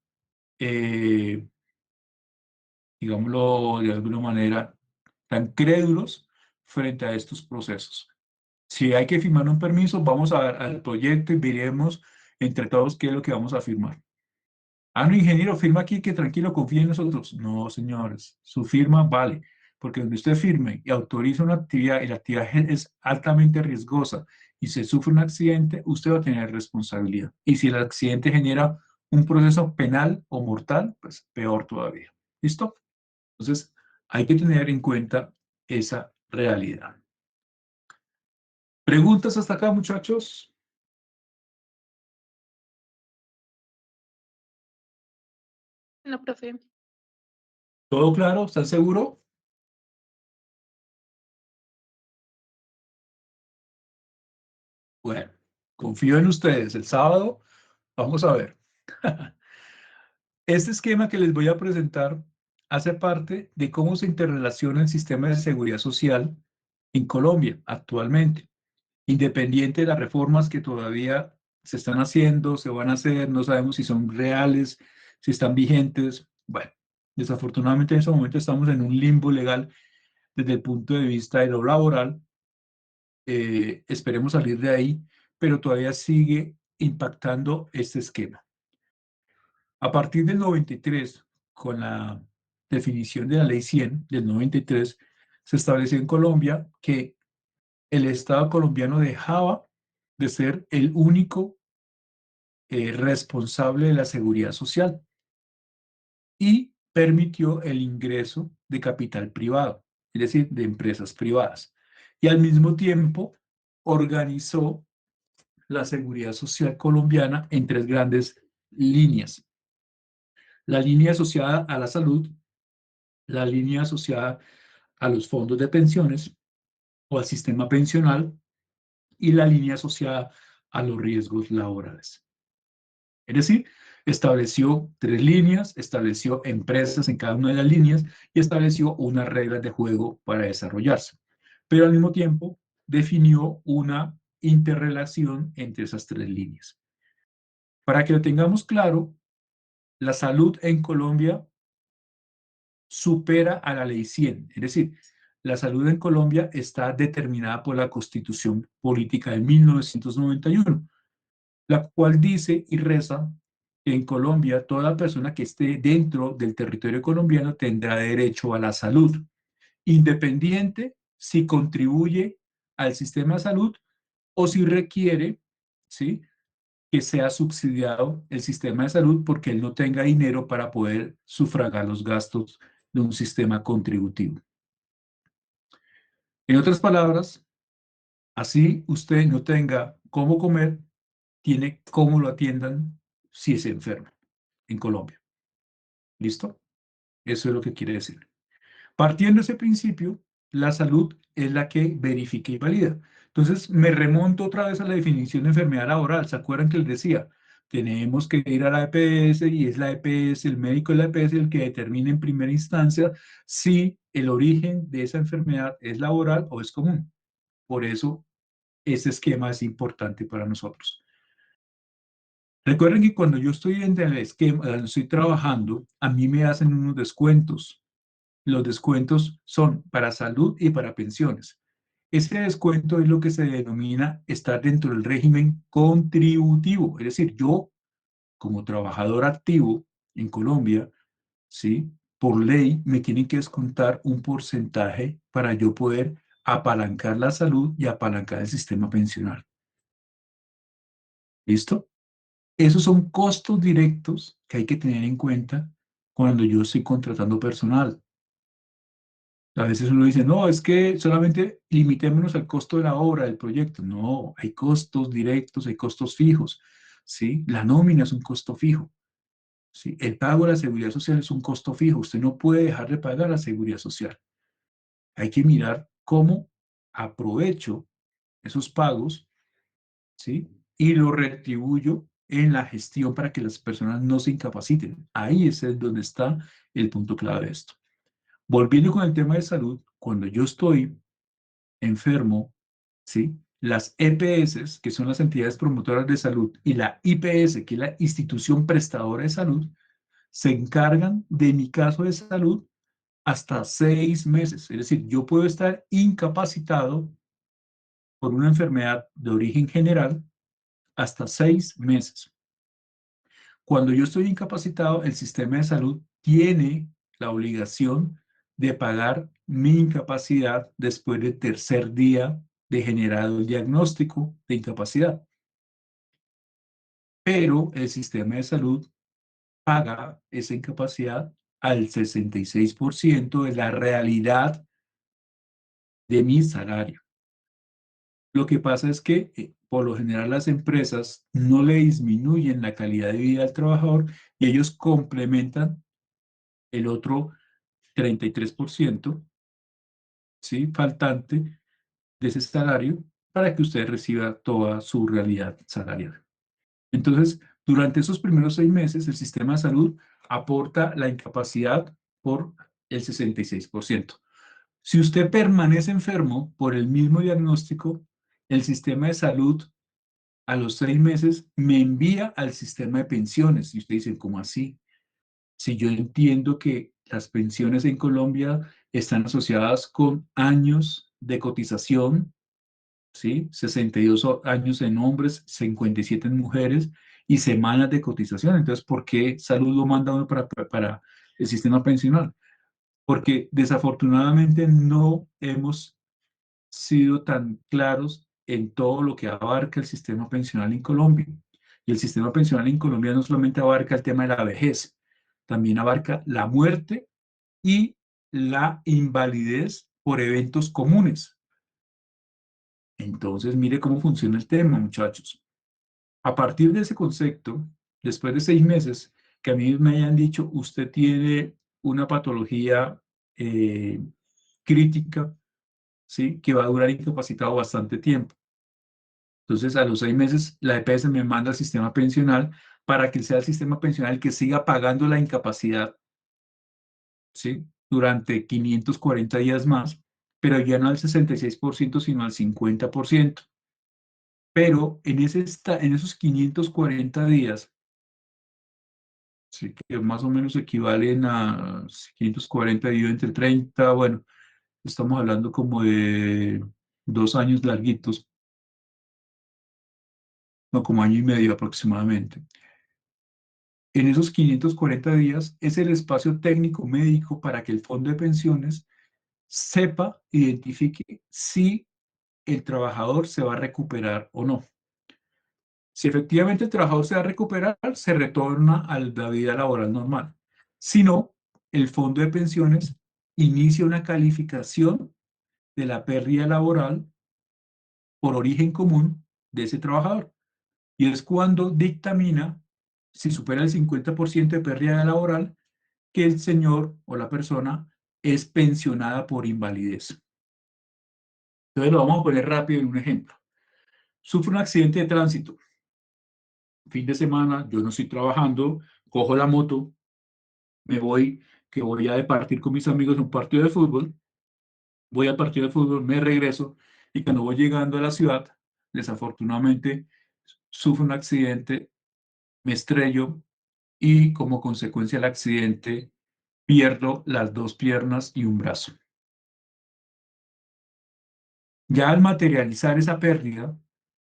Speaker 1: eh, digámoslo de alguna manera, tan crédulos frente a estos procesos. Si hay que firmar un permiso, vamos al proyecto y veremos entre todos qué es lo que vamos a firmar. Ah, no, ingeniero, firma aquí que tranquilo, confíe en nosotros. No, señores, su firma vale, porque donde usted firme y autoriza una actividad y la actividad es altamente riesgosa y se sufre un accidente, usted va a tener responsabilidad. Y si el accidente genera un proceso penal o mortal, pues peor todavía. ¿Listo? Entonces, hay que tener en cuenta esa realidad. ¿Preguntas hasta acá, muchachos?
Speaker 2: No, profe.
Speaker 1: ¿Todo claro? ¿Están seguros? Bueno, confío en ustedes. El sábado vamos a ver. Este esquema que les voy a presentar hace parte de cómo se interrelaciona el sistema de seguridad social en Colombia actualmente, independiente de las reformas que todavía se están haciendo, se van a hacer, no sabemos si son reales, si están vigentes. Bueno, desafortunadamente en este momento estamos en un limbo legal desde el punto de vista de lo laboral. Esperemos salir de ahí, pero todavía sigue impactando este esquema. A partir del 93, con la definición de la Ley 100 del 93, se estableció en Colombia que el Estado colombiano dejaba de ser el único responsable de la seguridad social y permitió el ingreso de capital privado, es decir, de empresas privadas. Y al mismo tiempo organizó la seguridad social colombiana en tres grandes líneas. La línea asociada a la salud, la línea asociada a los fondos de pensiones o al sistema pensional y la línea asociada a los riesgos laborales. Es decir, estableció tres líneas, estableció empresas en cada una de las líneas y estableció unas reglas de juego para desarrollarse. Pero al mismo tiempo definió una interrelación entre esas tres líneas. Para que lo tengamos claro, la salud en Colombia supera a la ley 100. Es decir, la salud en Colombia está determinada por la Constitución Política de 1991, la cual dice y reza que en Colombia toda persona que esté dentro del territorio colombiano tendrá derecho a la salud, independiente si contribuye al sistema de salud o si requiere, ¿sí?, que sea subsidiado el sistema de salud porque él no tenga dinero para poder sufragar los gastos de un sistema contributivo. En otras palabras, así usted no tenga cómo comer, tiene cómo lo atiendan si se enferma en Colombia. ¿Listo? Eso es lo que quiere decir. Partiendo de ese principio, la salud es la que verifica y valida. Entonces, me remonto otra vez a la definición de enfermedad laboral. ¿Se acuerdan que les decía? Tenemos que ir a la EPS y es la EPS, el médico de la EPS el que determina en primera instancia si el origen de esa enfermedad es laboral o es común. Por eso, este esquema es importante para nosotros. Recuerden que cuando yo estoy en el esquema, estoy trabajando, a mí me hacen unos descuentos. Los descuentos son para salud y para pensiones. Ese descuento es lo que se denomina estar dentro del régimen contributivo. Es decir, yo, como trabajador activo en Colombia, ¿sí?, por ley me tienen que descontar un porcentaje para yo poder apalancar la salud y apalancar el sistema pensional. ¿Listo? Esos son costos directos que hay que tener en cuenta cuando yo estoy contratando personal. A veces uno dice, no, es que solamente limitémonos al costo de la obra, del proyecto. No, hay costos directos, hay costos fijos, ¿sí? La nómina es un costo fijo. ¿sí? El pago de la seguridad social es un costo fijo. Usted no puede dejar de pagar la seguridad social. Hay que mirar cómo aprovecho esos pagos, ¿sí? Y lo retribuyo en la gestión para que las personas no se incapaciten. Ahí es donde está el punto clave de esto. Volviendo con el tema de salud, cuando yo estoy enfermo, ¿sí? Las EPS, que son las entidades promotoras de salud, y la IPS, que es la institución prestadora de salud, se encargan de mi caso de salud hasta 6 meses. Es decir, yo puedo estar incapacitado por una enfermedad de origen general hasta 6 meses. Cuando yo estoy incapacitado, el sistema de salud tiene la obligación de pagar mi incapacidad después del tercer día de generado el diagnóstico de incapacidad. Pero el sistema de salud paga esa incapacidad al 66% de la realidad de mi salario. Lo que pasa es que por lo general las empresas no le disminuyen la calidad de vida al trabajador y ellos complementan el otro 33%, ¿sí? Faltante de ese salario para que usted reciba toda su realidad salarial. Entonces, durante esos primeros 6 meses, el sistema de salud aporta la incapacidad por el 66%. Si usted permanece enfermo por el mismo diagnóstico, el sistema de salud a los 6 meses me envía al sistema de pensiones. Y usted dice, ¿cómo así? Si yo entiendo que las pensiones en Colombia están asociadas con años de cotización, ¿sí? 62 años en hombres, 57 en mujeres y semanas de cotización. Entonces, ¿por qué salud lo manda uno para el sistema pensional? Porque desafortunadamente no hemos sido tan claros en todo lo que abarca el sistema pensional en Colombia. Y el sistema pensional en Colombia no solamente abarca el tema de la vejez, también abarca la muerte y la invalidez por eventos comunes. Entonces, mire cómo funciona el tema, muchachos. A partir de ese concepto, después de 6 meses, que a mí me hayan dicho, usted tiene una patología eh, crítica, ¿sí? Que va a durar incapacitado bastante tiempo. Entonces, a los 6 meses, la EPS me manda al sistema pensional para que sea el sistema pensional el que siga pagando la incapacidad, ¿sí? Durante 540 días más, pero ya no al 66%, sino al 50%. Pero en esos 540 días, sí, que más o menos equivalen a 540 dividido entre 30, bueno, estamos hablando como de 2 años larguitos, no, como año y medio aproximadamente. En esos 540 días es el espacio técnico médico para que el fondo de pensiones sepa, identifique si el trabajador se va a recuperar o no. Si efectivamente el trabajador se va a recuperar, se retorna a la vida laboral normal. Si no, el fondo de pensiones inicia una calificación de la pérdida laboral por origen común de ese trabajador. Y es cuando dictamina, si supera el 50% de pérdida laboral, que el señor o la persona es pensionada por invalidez. Entonces lo vamos a poner rápido en un ejemplo. Sufre un accidente de tránsito. Fin de semana, yo no estoy trabajando, cojo la moto, me voy, que voy a departir con mis amigos en un partido de fútbol, voy al partido de fútbol, me regreso y cuando voy llegando a la ciudad, desafortunadamente sufro un accidente, me estrello y como consecuencia del accidente pierdo las dos piernas y un brazo. Ya al materializar esa pérdida,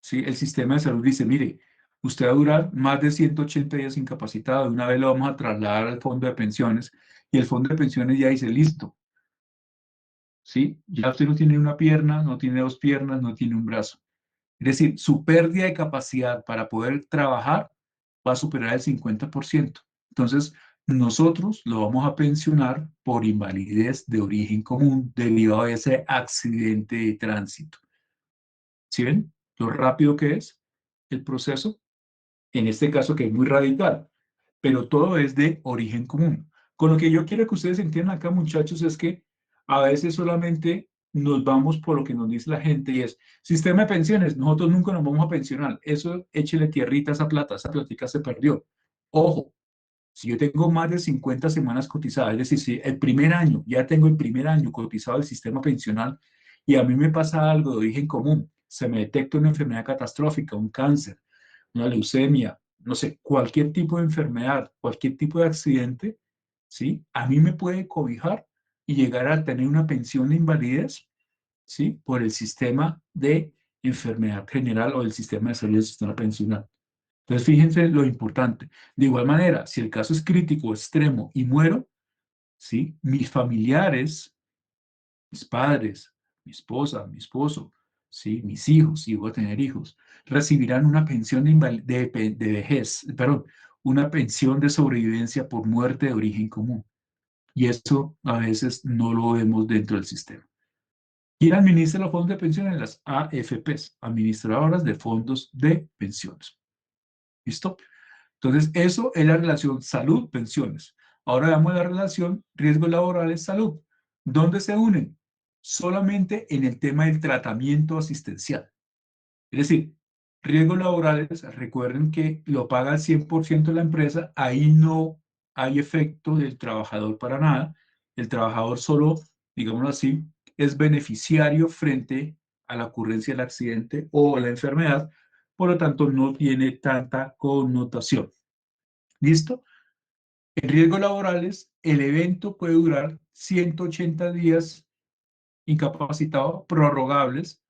Speaker 1: ¿sí? El sistema de salud dice, mire, usted va a durar más de 180 días incapacitado, de una vez lo vamos a trasladar al fondo de pensiones y el fondo de pensiones ya dice, listo, ¿sí? Ya usted no tiene una pierna, no tiene dos piernas, no tiene un brazo. Es decir, su pérdida de capacidad para poder trabajar va a superar el 50%. Entonces, nosotros lo vamos a pensionar por invalidez de origen común derivado de ese accidente de tránsito. ¿Sí ven lo rápido que es el proceso? En este caso que es muy radical. pero todo es de origen común. Con lo que yo quiero que ustedes entiendan acá, muchachos, es que a veces solamente nos vamos por lo que nos dice la gente y es sistema de pensiones. Nosotros nunca nos vamos a pensionar. Eso, échele tierrita a esa plática se perdió. Ojo, si yo tengo más de 50 semanas cotizadas, es decir, si el primer año, ya tengo el primer año cotizado el sistema pensional y a mí me pasa algo de origen común, se me detecta una enfermedad catastrófica, un cáncer, una leucemia, no sé, cualquier tipo de enfermedad, cualquier tipo de accidente, ¿sí? A mí me puede cobijar y llegar a tener una pensión de invalidez, ¿sí? Por el sistema de enfermedad general o el sistema de salud del sistema pensional. Entonces, fíjense lo importante. De igual manera, si el caso es crítico, extremo y muero, ¿sí? Mis familiares, mis padres, mi esposa, mi esposo, ¿sí? Mis hijos, si voy a tener hijos, recibirán una pensión de vejez, perdón, una pensión de sobrevivencia por muerte de origen común. Y eso a veces no lo vemos dentro del sistema. ¿Quién administra los fondos de pensiones? Las AFPs, administradoras de fondos de pensiones. ¿Listo? Entonces, eso es la relación salud-pensiones. Ahora veamos la relación riesgos laborales-salud. ¿Dónde se unen? Solamente en el tema del tratamiento asistencial. Es decir, riesgos laborales, recuerden que lo paga al 100% la empresa, ahí no hay efecto del trabajador para nada. El trabajador solo, digámoslo así, es beneficiario frente a la ocurrencia del accidente o la enfermedad, por lo tanto no tiene tanta connotación. ¿Listo? En riesgos laborales, el evento puede durar 180 días incapacitado, prorrogables,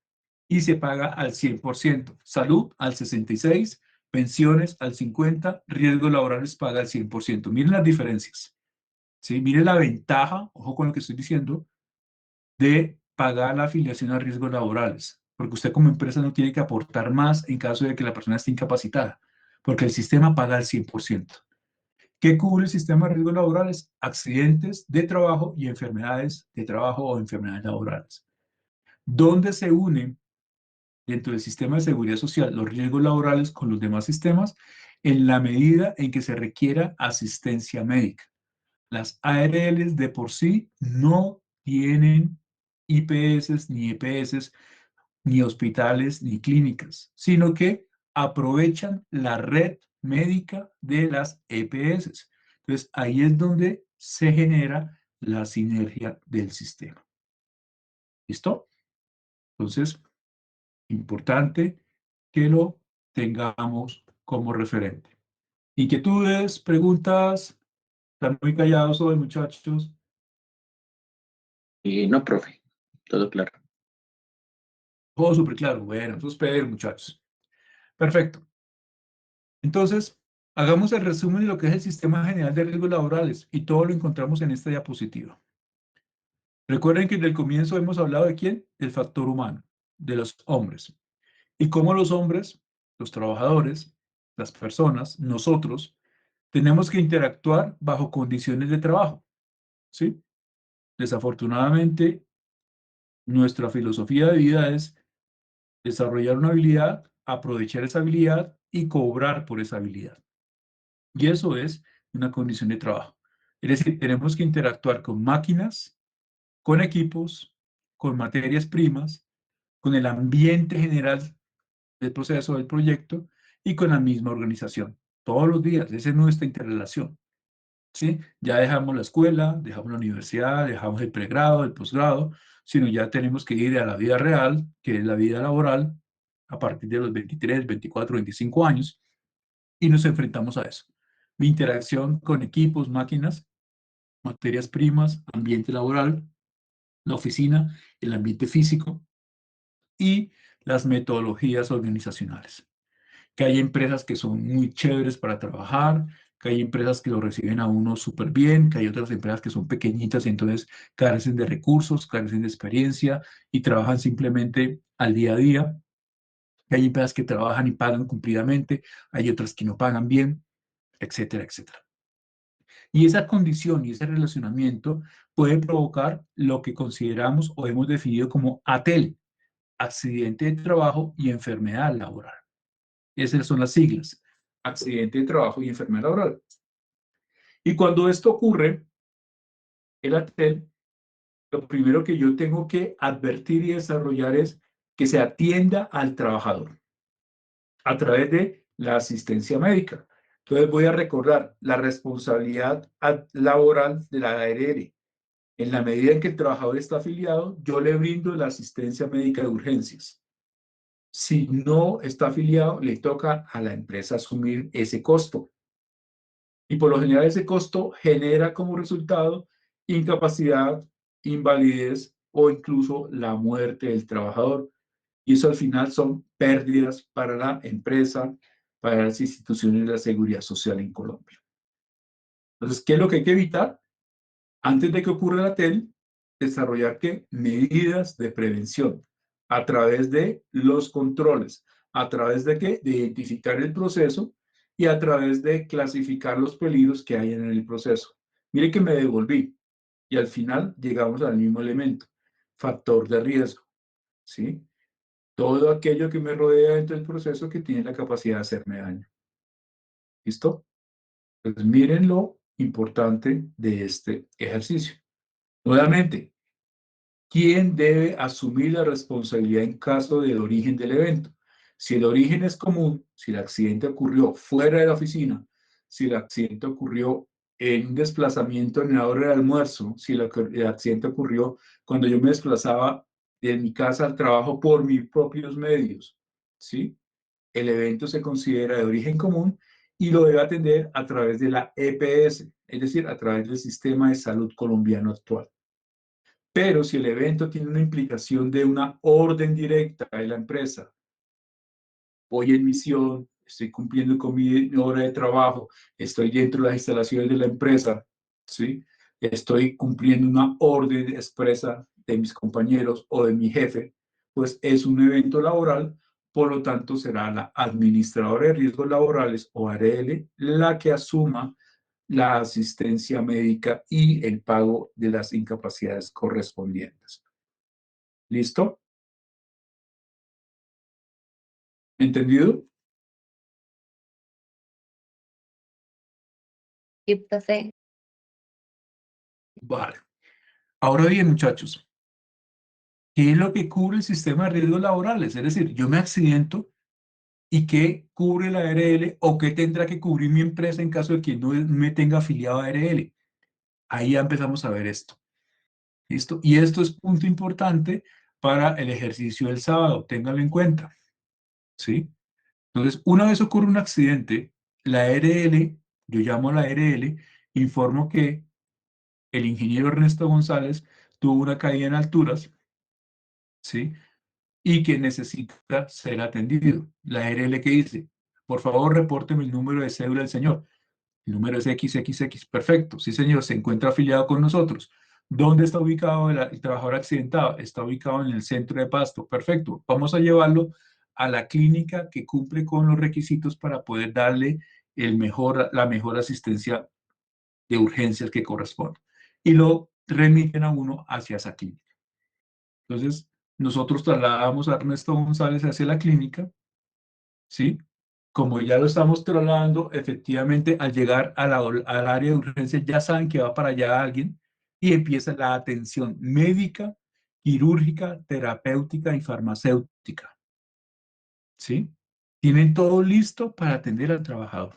Speaker 1: y se paga al 100%. Salud al 66%, pensiones al 50%, riesgos laborales paga al 100%. Miren las diferencias. ¿Sí? Miren la ventaja, ojo con lo que estoy diciendo, de pagar la afiliación a riesgos laborales. Porque usted como empresa no tiene que aportar más en caso de que la persona esté incapacitada, porque el sistema paga al 100%. ¿Qué cubre el sistema de riesgos laborales? Accidentes de trabajo y enfermedades de trabajo o enfermedades laborales. ¿Dónde se unen dentro del sistema de seguridad social los riesgos laborales con los demás sistemas? En la medida en que se requiera asistencia médica. Las ARLs de por sí no tienen IPS, ni EPS, ni hospitales, ni clínicas, sino que aprovechan la red médica de las EPS. Entonces, ahí es donde se genera la sinergia del sistema. ¿Listo? Entonces, importante que lo tengamos como referente. Inquietudes, preguntas, están muy callados hoy, muchachos.
Speaker 3: No, profe, todo claro.
Speaker 1: Todo súper claro. Bueno, entonces, pero, muchachos. Perfecto. Entonces, hagamos el resumen de lo que es el Sistema General de Riesgos Laborales y todo lo encontramos en esta diapositiva. Recuerden que desde el comienzo hemos hablado de quién, del factor humano, de los hombres. Y cómo los hombres, los trabajadores, las personas, nosotros, tenemos que interactuar bajo condiciones de trabajo, ¿sí? Desafortunadamente, nuestra filosofía de vida es desarrollar una habilidad, aprovechar esa habilidad y cobrar por esa habilidad. Y eso es una condición de trabajo. Es decir, tenemos que interactuar con máquinas, con equipos, con materias primas, con el ambiente general del proceso del proyecto y con la misma organización. Todos los días, esa es nuestra interrelación. ¿Sí? Ya dejamos la escuela, dejamos la universidad, dejamos el pregrado, el posgrado, sino ya tenemos que ir a la vida real, que es la vida laboral, a partir de los 23, 24, 25 años, y nos enfrentamos a eso. Mi interacción con equipos, máquinas, materias primas, ambiente laboral, la oficina, el ambiente físico y las metodologías organizacionales. Que hay empresas que son muy chéveres para trabajar, que hay empresas que lo reciben a uno súper bien, que hay otras empresas que son pequeñitas y entonces carecen de recursos, carecen de experiencia y trabajan simplemente al día a día. Que hay empresas que trabajan y pagan cumplidamente, hay otras que no pagan bien, etcétera, etcétera. Y esa condición y ese relacionamiento puede provocar lo que consideramos o hemos definido como ATEL, accidente de trabajo y enfermedad laboral. Esas son las siglas, accidente de trabajo y enfermedad laboral. Y cuando esto ocurre, el ATEL, lo primero que yo tengo que advertir y desarrollar es que se atienda al trabajador a través de la asistencia médica. Entonces voy a recordar la responsabilidad laboral de la ARL. En la medida en que el trabajador está afiliado, yo le brindo la asistencia médica de urgencias. Si no está afiliado, le toca a la empresa asumir ese costo. Y por lo general ese costo genera como resultado incapacidad, invalidez o incluso la muerte del trabajador. Y eso al final son pérdidas para la empresa, para las instituciones de la seguridad social en Colombia. Entonces, ¿qué es lo que hay que evitar? Antes de que ocurra la TEL, desarrollar ¿qué? Medidas de prevención a través de los controles, a través de ¿qué? De identificar el proceso y a través de clasificar los peligros que hay en el proceso. Mire que me devolví y al final llegamos al mismo elemento, factor de riesgo, ¿sí? Todo aquello que me rodea dentro del proceso que tiene la capacidad de hacerme daño. ¿Listo? Pues miren lo importante de este ejercicio. Nuevamente, ¿quién debe asumir la responsabilidad en caso del origen del evento? Si el origen es común, si el accidente ocurrió fuera de la oficina, si el accidente ocurrió en un desplazamiento en la hora de almuerzo, si el accidente ocurrió cuando yo me desplazaba de mi casa al trabajo por mis propios medios, ¿sí? El evento se considera de origen común y lo debe atender a través de la EPS, es decir, a través del Sistema de Salud colombiano actual. Pero si el evento tiene una implicación de una orden directa de la empresa, voy en misión, estoy cumpliendo con mi hora de trabajo, estoy dentro de las instalaciones de la empresa, ¿sí? Estoy cumpliendo una orden expresa de mis compañeros o de mi jefe, pues es un evento laboral, por lo tanto será la administradora de riesgos laborales o ARL la que asuma la asistencia médica y el pago de las incapacidades correspondientes. ¿Listo? ¿Entendido?
Speaker 4: Sí, profe.
Speaker 1: Vale. Ahora bien, muchachos, ¿qué es lo que cubre el sistema de riesgos laborales? Es decir, yo me accidento y ¿qué cubre la ARL o qué tendrá que cubrir mi empresa en caso de que no me tenga afiliado a ARL? Ahí ya empezamos a ver esto. ¿Listo? Y esto es punto importante para el ejercicio del sábado. Ténganlo en cuenta. ¿Sí? Entonces, una vez ocurre un accidente, la ARL, yo llamo a la ARL, informo que el ingeniero Ernesto González tuvo una caída en alturas, ¿sí? Y que necesita ser atendido. La ARL que dice, por favor, repórteme el número de cédula del señor. El número es XXX. Perfecto. Sí, señor, se encuentra afiliado con nosotros. ¿Dónde está ubicado el trabajador accidentado? Está ubicado en el centro de Pasto. Perfecto. Vamos a llevarlo a la clínica que cumple con los requisitos para poder darle la mejor asistencia de urgencias que corresponde. Y lo remiten a uno hacia esa clínica. Entonces, nosotros trasladamos a Ernesto González hacia la clínica, ¿sí? Como ya lo estamos trasladando, efectivamente, al llegar al área de urgencia, ya saben que va para allá alguien y empieza la atención médica, quirúrgica, terapéutica y farmacéutica, ¿sí? Tienen todo listo para atender al trabajador.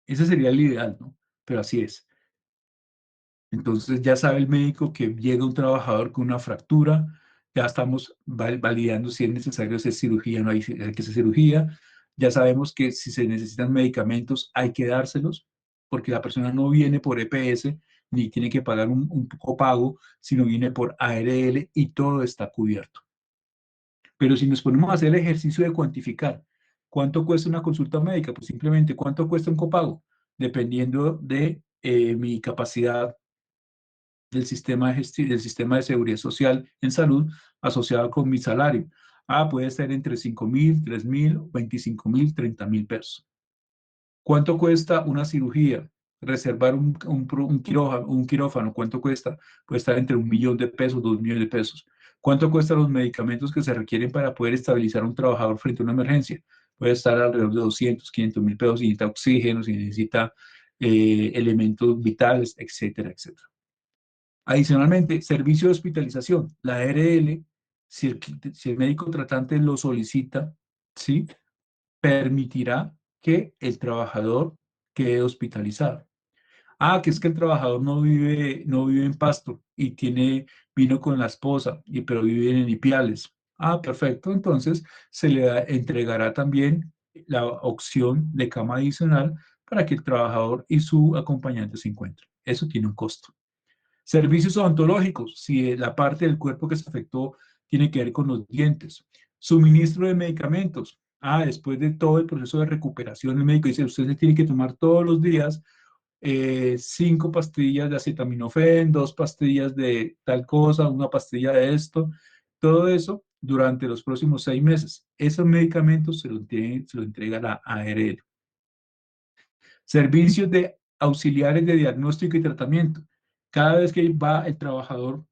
Speaker 1: Ese sería el ideal, ¿no? Pero así es. Entonces ya sabe el médico que llega un trabajador con una fractura, ya estamos validando si es necesario hacer cirugía o no hay que hacer cirugía, ya sabemos que si se necesitan medicamentos hay que dárselos, porque la persona no viene por EPS ni tiene que pagar un copago, sino viene por ARL y todo está cubierto. Pero si nos ponemos a hacer el ejercicio de cuantificar cuánto cuesta una consulta médica, pues simplemente cuánto cuesta un copago, dependiendo de mi capacidad del sistema de seguridad social en salud asociado con mi salario. Puede ser entre 5.000, 3.000, 25.000, 30.000 pesos. ¿Cuánto cuesta una cirugía? Reservar un quirófano, ¿cuánto cuesta? Puede estar entre 1.000.000 de pesos, 2.000.000 de pesos. ¿Cuánto cuestan los medicamentos que se requieren para poder estabilizar a un trabajador frente a una emergencia? Puede estar alrededor de 200, 500.000 pesos si necesita oxígeno, si necesita elementos vitales, etcétera, etcétera. Adicionalmente, servicio de hospitalización, la ARL, si el médico tratante lo solicita, ¿sí? Permitirá que el trabajador quede hospitalizado. Ah, que es que el trabajador no vive en Pasto y vino con la esposa, pero vive en Ipiales. Ah, perfecto. Entonces entregará también la opción de cama adicional para que el trabajador y su acompañante se encuentren. Eso tiene un costo. Servicios odontológicos, si la parte del cuerpo que se afectó tiene que ver con los dientes. Suministro de medicamentos. Ah, después de todo el proceso de recuperación, el médico dice, usted se tiene que tomar todos los días 5 pastillas de acetaminofén, 2 pastillas de tal cosa, una pastilla de esto. Todo eso durante los próximos 6 meses. Esos medicamentos se lo entrega la ARL. Servicios de auxiliares de diagnóstico y tratamiento. Cada vez que va el trabajador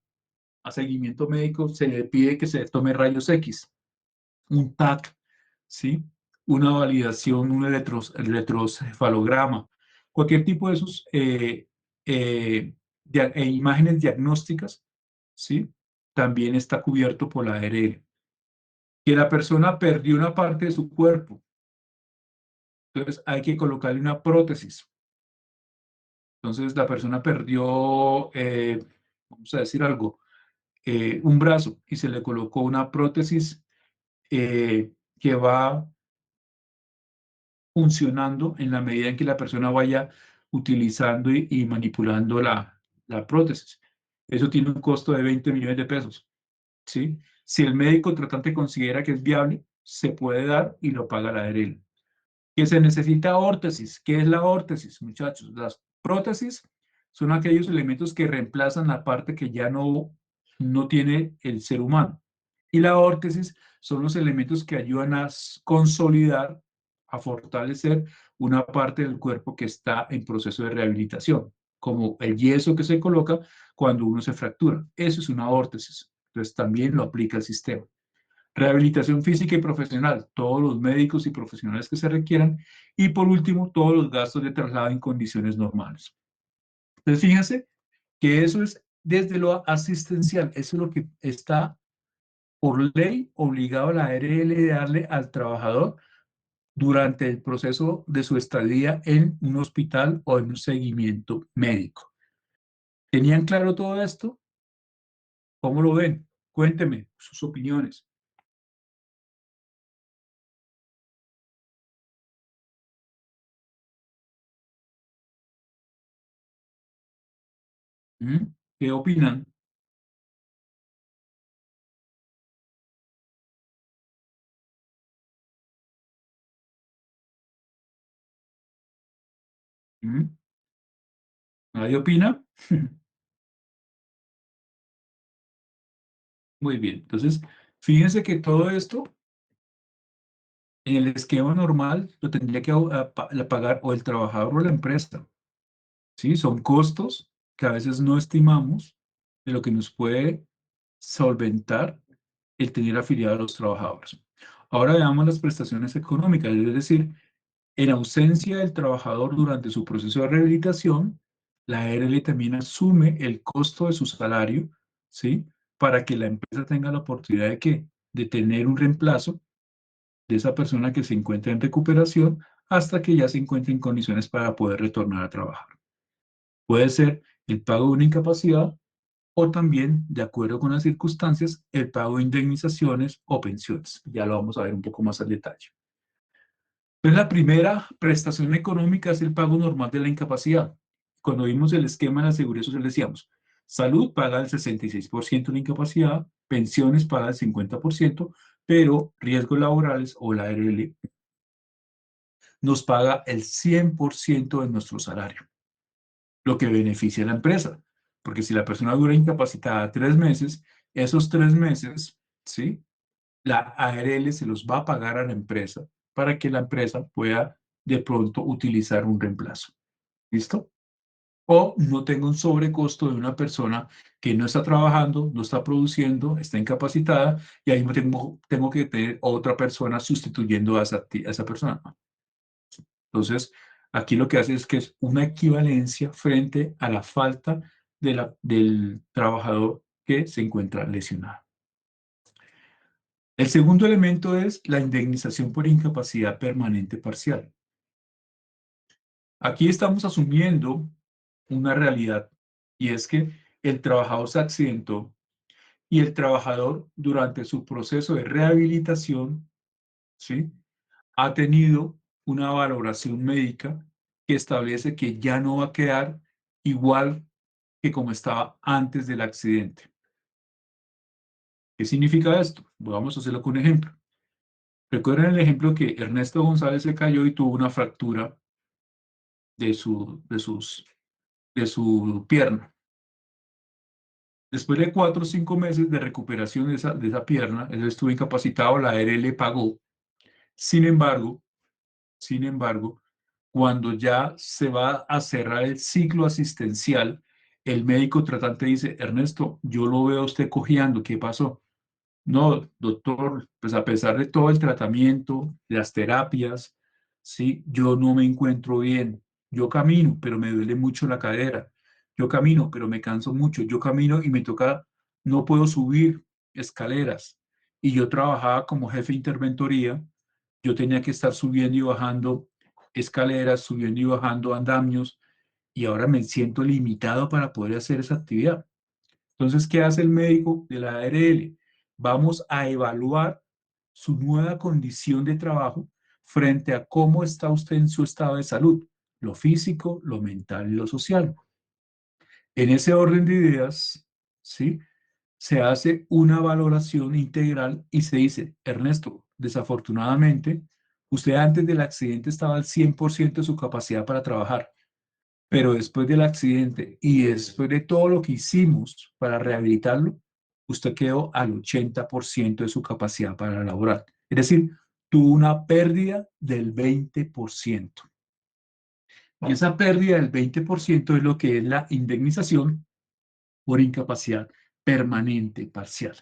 Speaker 1: a seguimiento médico, se le pide que se tome rayos X, un TAC, ¿sí? Una validación, un electrocefalograma, cualquier tipo de esos imágenes diagnósticas, ¿sí? También está cubierto por la ARL. Que la persona perdió una parte de su cuerpo, entonces hay que colocarle una prótesis. Entonces la persona perdió, vamos a decir algo, un brazo y se le colocó una prótesis que va funcionando en la medida en que la persona vaya utilizando y manipulando la prótesis. Eso tiene un costo de 20 millones de pesos, ¿sí? Si el médico tratante considera que es viable, se puede dar y lo paga la ARL. Que se necesita órtesis. ¿Qué es la órtesis, muchachos? Las prótesis son aquellos elementos que reemplazan la parte que ya no tiene el ser humano. Y la órtesis son los elementos que ayudan a consolidar, a fortalecer una parte del cuerpo que está en proceso de rehabilitación, como el yeso que se coloca cuando uno se fractura. Eso es una órtesis. Entonces también lo aplica el sistema. Rehabilitación física y profesional, todos los médicos y profesionales que se requieran. Y por último, todos los gastos de traslado en condiciones normales. Entonces, fíjense que eso es desde lo asistencial, eso es lo que está por ley obligado a la ARL de darle al trabajador durante el proceso de su estadía en un hospital o en un seguimiento médico. ¿Tenían claro todo esto? ¿Cómo lo ven? Cuéntenme sus opiniones. ¿Mm? ¿Qué opinan? ¿Mm? ¿Nadie opina? Muy bien. Entonces, fíjense que todo esto en el esquema normal lo tendría que pagar o el trabajador o la empresa. ¿Sí? Son costos que a veces no estimamos de lo que nos puede solventar el tener afiliado a los trabajadores. Ahora veamos las prestaciones económicas, es decir, en ausencia del trabajador durante su proceso de rehabilitación, la ARL también asume el costo de su salario, ¿sí? Para que la empresa tenga la oportunidad de que de tener un reemplazo de esa persona que se encuentra en recuperación hasta que ya se encuentre en condiciones para poder retornar a trabajar. Puede ser el pago de una incapacidad o también, de acuerdo con las circunstancias, el pago de indemnizaciones o pensiones. Ya lo vamos a ver un poco más al detalle. Entonces, la primera prestación económica es el pago normal de la incapacidad. Cuando vimos el esquema de la seguridad social decíamos, salud paga el 66% de la incapacidad, pensiones paga el 50%, pero riesgos laborales o la ARL nos paga el 100% de nuestro salario, lo que beneficia a la empresa. Porque si la persona dura incapacitada 3 meses, esos 3 meses, ¿sí? La ARL se los va a pagar a la empresa para que la empresa pueda de pronto utilizar un reemplazo. ¿Listo? O no tenga un sobrecosto de una persona que no está trabajando, no está produciendo, está incapacitada y ahí tengo que tener otra persona sustituyendo a esa persona. Entonces, Aquí lo que hace es que es una equivalencia frente a la falta del trabajador que se encuentra lesionado. El segundo elemento es la indemnización por incapacidad permanente parcial. Aquí estamos asumiendo una realidad y es que el trabajador se accidentó y el trabajador durante su proceso de rehabilitación, ¿sí?, ha tenido una valoración médica que establece que ya no va a quedar igual que como estaba antes del accidente. ¿Qué significa esto? Vamos a hacerlo con un ejemplo. Recuerden el ejemplo que Ernesto González se cayó y tuvo una fractura de su pierna. Después de 4 o 5 meses de recuperación de esa pierna, él estuvo incapacitado, la ARL pagó. Sin embargo, cuando ya se va a cerrar el ciclo asistencial, el médico tratante dice: Ernesto, yo lo veo a usted cojeando, ¿qué pasó? No, doctor, pues a pesar de todo el tratamiento, las terapias, sí, yo no me encuentro bien. Yo camino, pero me duele mucho la cadera. Yo camino, pero me canso mucho. Yo camino y me toca, no puedo subir escaleras. Y yo trabajaba como jefe de interventoría. Yo tenía que estar subiendo y bajando escaleras, subiendo y bajando andamios, y ahora me siento limitado para poder hacer esa actividad. Entonces, ¿qué hace el médico de la ARL? Vamos a evaluar su nueva condición de trabajo frente a cómo está usted en su estado de salud, lo físico, lo mental y lo social. En ese orden de ideas, ¿sí?, se hace una valoración integral y se dice: Ernesto, desafortunadamente, usted antes del accidente estaba al 100% de su capacidad para trabajar. Pero después del accidente y después de todo lo que hicimos para rehabilitarlo, usted quedó al 80% de su capacidad para laborar. Es decir, tuvo una pérdida del 20%. Y esa pérdida del 20% es lo que es la indemnización por incapacidad permanente parcial.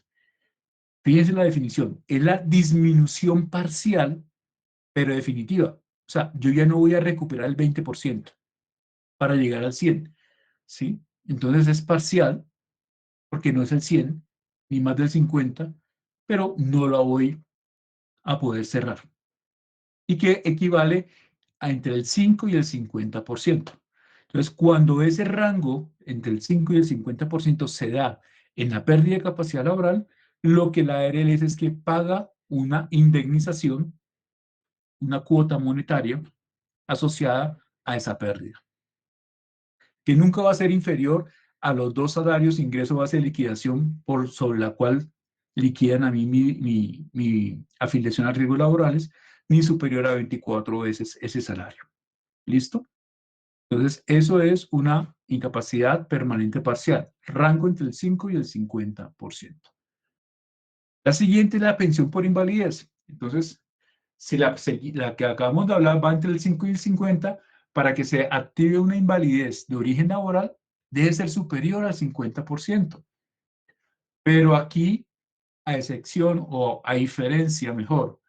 Speaker 1: Fíjense la definición: es la disminución parcial, pero definitiva. O sea, yo ya no voy a recuperar el 20% para llegar al 100%. ¿Sí? Entonces es parcial, porque no es el 100 ni más del 50, pero no la voy a poder cerrar. Y que equivale a entre el 5 y el 50%. Entonces, cuando ese rango entre el 5 y el 50% se da en la pérdida de capacidad laboral, lo que la ARL es que paga una indemnización, una cuota monetaria asociada a esa pérdida, que nunca va a ser inferior a los 2 salarios, ingreso base de liquidación, sobre la cual liquidan a mí mi afiliación a riesgos laborales, ni superior a 24 veces ese salario. ¿Listo? Entonces, eso es una incapacidad permanente parcial, rango entre el 5 y el 50%. La siguiente es la pensión por invalidez. Entonces, si la que acabamos de hablar va entre el 5 y el 50, para que se active una invalidez de origen laboral, debe ser superior al 50%. Pero aquí, a excepción o a diferencia, mejor,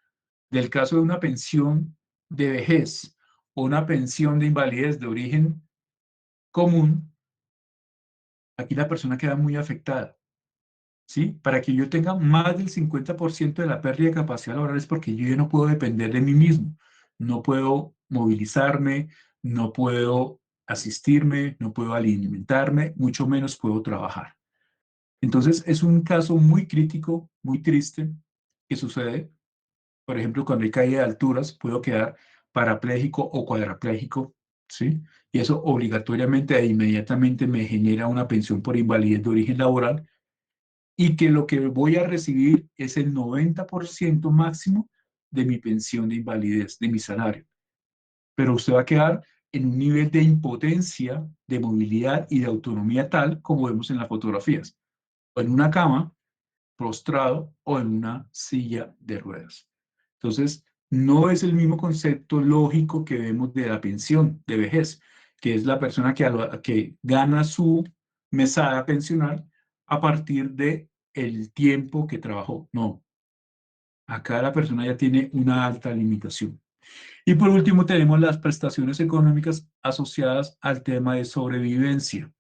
Speaker 1: del caso de una pensión de vejez o una pensión de invalidez de origen común, aquí la persona queda muy afectada. ¿Sí? Para que yo tenga más del 50% de la pérdida de capacidad laboral es porque yo ya no puedo depender de mí mismo. No puedo movilizarme, no puedo asistirme, no puedo alimentarme, mucho menos puedo trabajar. Entonces, es un caso muy crítico, muy triste, que sucede. Por ejemplo, cuando hay caída de alturas, puedo quedar parapléjico o cuadrapléjico, ¿sí? Y eso obligatoriamente e inmediatamente me genera una pensión por invalidez de origen laboral, y que lo que voy a recibir es el 90% máximo de mi pensión de invalidez, de mi salario. Pero usted va a quedar en un nivel de impotencia, de movilidad y de autonomía tal como vemos en las fotografías, o en una cama, prostrado, o en una silla de ruedas. Entonces, no es el mismo concepto lógico que vemos de la pensión de vejez, que es la persona que gana su mesada pensional a partir de el tiempo que trabajó. No, acá la persona ya tiene una alta limitación. Y por último tenemos las prestaciones económicas asociadas al tema de sobrevivencia.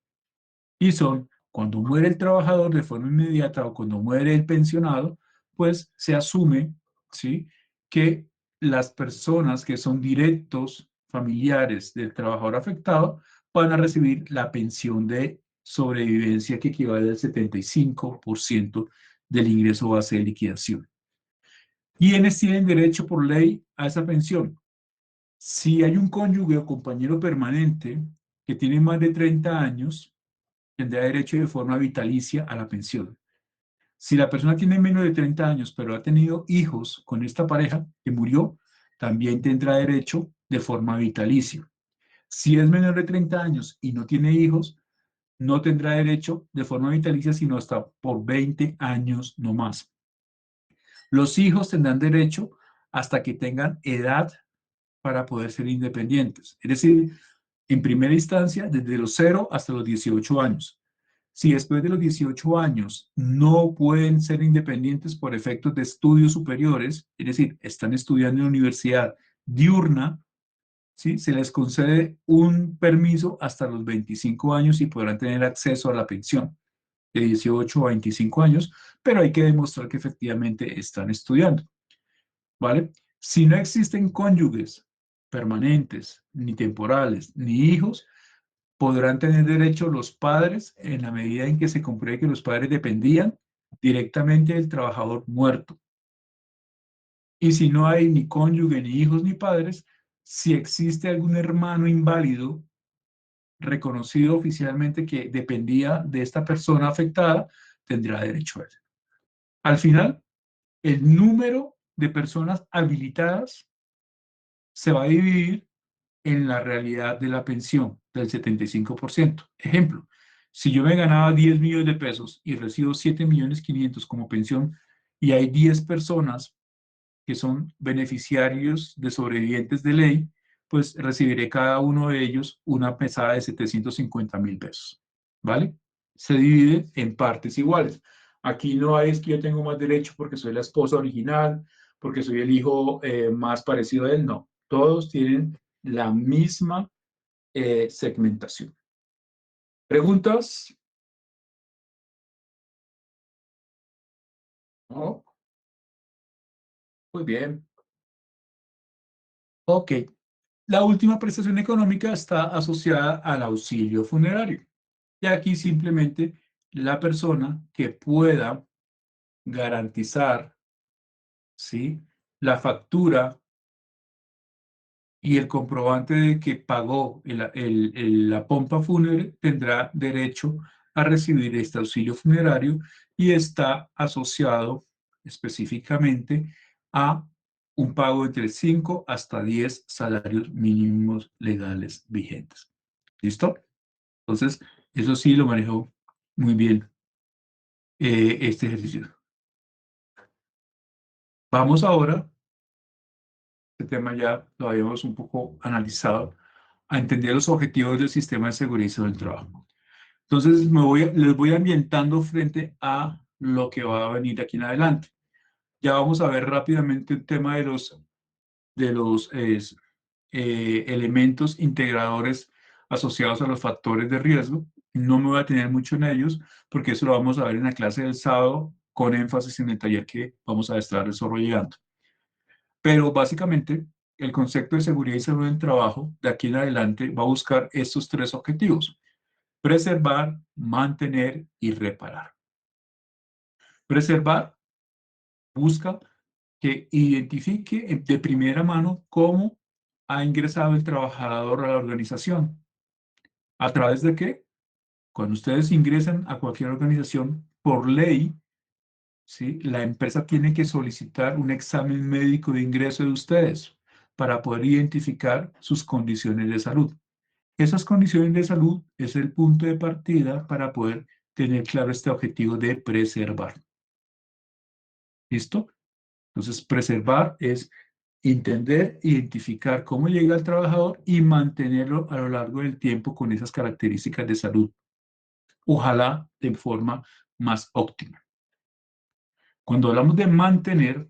Speaker 1: Y son cuando muere el trabajador de forma inmediata o cuando muere el pensionado, pues se asume, ¿sí?, que las personas que son directos familiares del trabajador afectado van a recibir la pensión de sobrevivencia que equivale al 75% del ingreso base de liquidación. ¿Quiénes tienen derecho por ley a esa pensión? Si hay un cónyuge o compañero permanente que tiene más de 30 años, tendrá derecho de forma vitalicia a la pensión. Si la persona tiene menos de 30 años, pero ha tenido hijos con esta pareja que murió, también tendrá derecho de forma vitalicia. Si es menor de 30 años y no tiene hijos, no tendrá derecho de forma vitalicia, sino hasta por 20 años no más. Los hijos tendrán derecho hasta que tengan edad para poder ser independientes. Es decir, en primera instancia, desde los 0 hasta los 18 años. Si después de los 18 años no pueden ser independientes por efectos de estudios superiores, es decir, están estudiando en la universidad diurna, ¿sí?, se les concede un permiso hasta los 25 años y podrán tener acceso a la pensión de 18 a 25 años, pero hay que demostrar que efectivamente están estudiando, ¿vale? Si no existen cónyuges permanentes, ni temporales, ni hijos, podrán tener derecho los padres en la medida en que se compruebe que los padres dependían directamente del trabajador muerto. Y si no hay ni cónyuge, ni hijos, ni padres, si existe algún hermano inválido reconocido oficialmente que dependía de esta persona afectada, tendrá derecho a él. Al final, el número de personas habilitadas se va a dividir en la realidad de la pensión del 75%. Ejemplo, si yo me ganaba 10 millones de pesos y recibo 7.500.000 como pensión y hay 10 personas que son beneficiarios de sobrevivientes de ley, pues recibiré cada uno de ellos una mesada de 750.000 pesos. ¿Vale? Se divide en partes iguales. Aquí no es que yo tengo más derecho porque soy la esposa original, porque soy el hijo más parecido a él, no. Todos tienen la misma segmentación. ¿Preguntas? No. Muy bien. Ok. La última prestación económica está asociada al auxilio funerario. Y aquí simplemente la persona que pueda garantizar, ¿sí?, la factura y el comprobante de que pagó la pompa fúnebre tendrá derecho a recibir este auxilio funerario y está asociado específicamente a un pago entre 5 hasta 10 salarios mínimos legales vigentes. ¿Listo? Entonces, eso sí lo manejó muy bien este ejercicio. Vamos ahora, este tema ya lo habíamos un poco analizado, a entender los objetivos del sistema de seguridad y salud del trabajo. Entonces, les voy ambientando frente a lo que va a venir aquí en adelante. Ya vamos a ver rápidamente el tema de los elementos integradores asociados a los factores de riesgo. No me voy a tener mucho en ellos porque eso lo vamos a ver en la clase del sábado con énfasis en el taller que vamos a estar desarrollando. Pero básicamente el concepto de seguridad y salud en el trabajo de aquí en adelante va a buscar estos tres objetivos: preservar, mantener y reparar. Preservar busca que identifique de primera mano cómo ha ingresado el trabajador a la organización. ¿A través de qué? Cuando ustedes ingresan a cualquier organización, por ley, ¿sí?, la empresa tiene que solicitar un examen médico de ingreso de ustedes para poder identificar sus condiciones de salud. Esas condiciones de salud es el punto de partida para poder tener claro este objetivo de preservar. ¿Listo? Entonces, preservar es entender, identificar cómo llega el trabajador y mantenerlo a lo largo del tiempo con esas características de salud. Ojalá de forma más óptima. Cuando hablamos de mantener,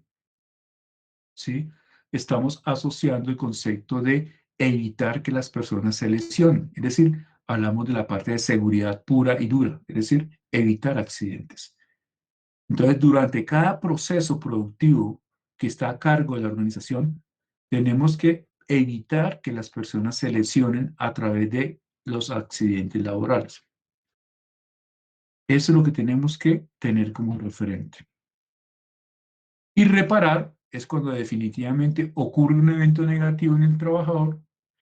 Speaker 1: ¿sí?, estamos asociando el concepto de evitar que las personas se lesionen. Es decir, hablamos de la parte de seguridad pura y dura, es decir, evitar accidentes. Entonces, durante cada proceso productivo que está a cargo de la organización, tenemos que evitar que las personas se lesionen a través de los accidentes laborales. Eso es lo que tenemos que tener como referente. Y reparar es cuando definitivamente ocurre un evento negativo en el trabajador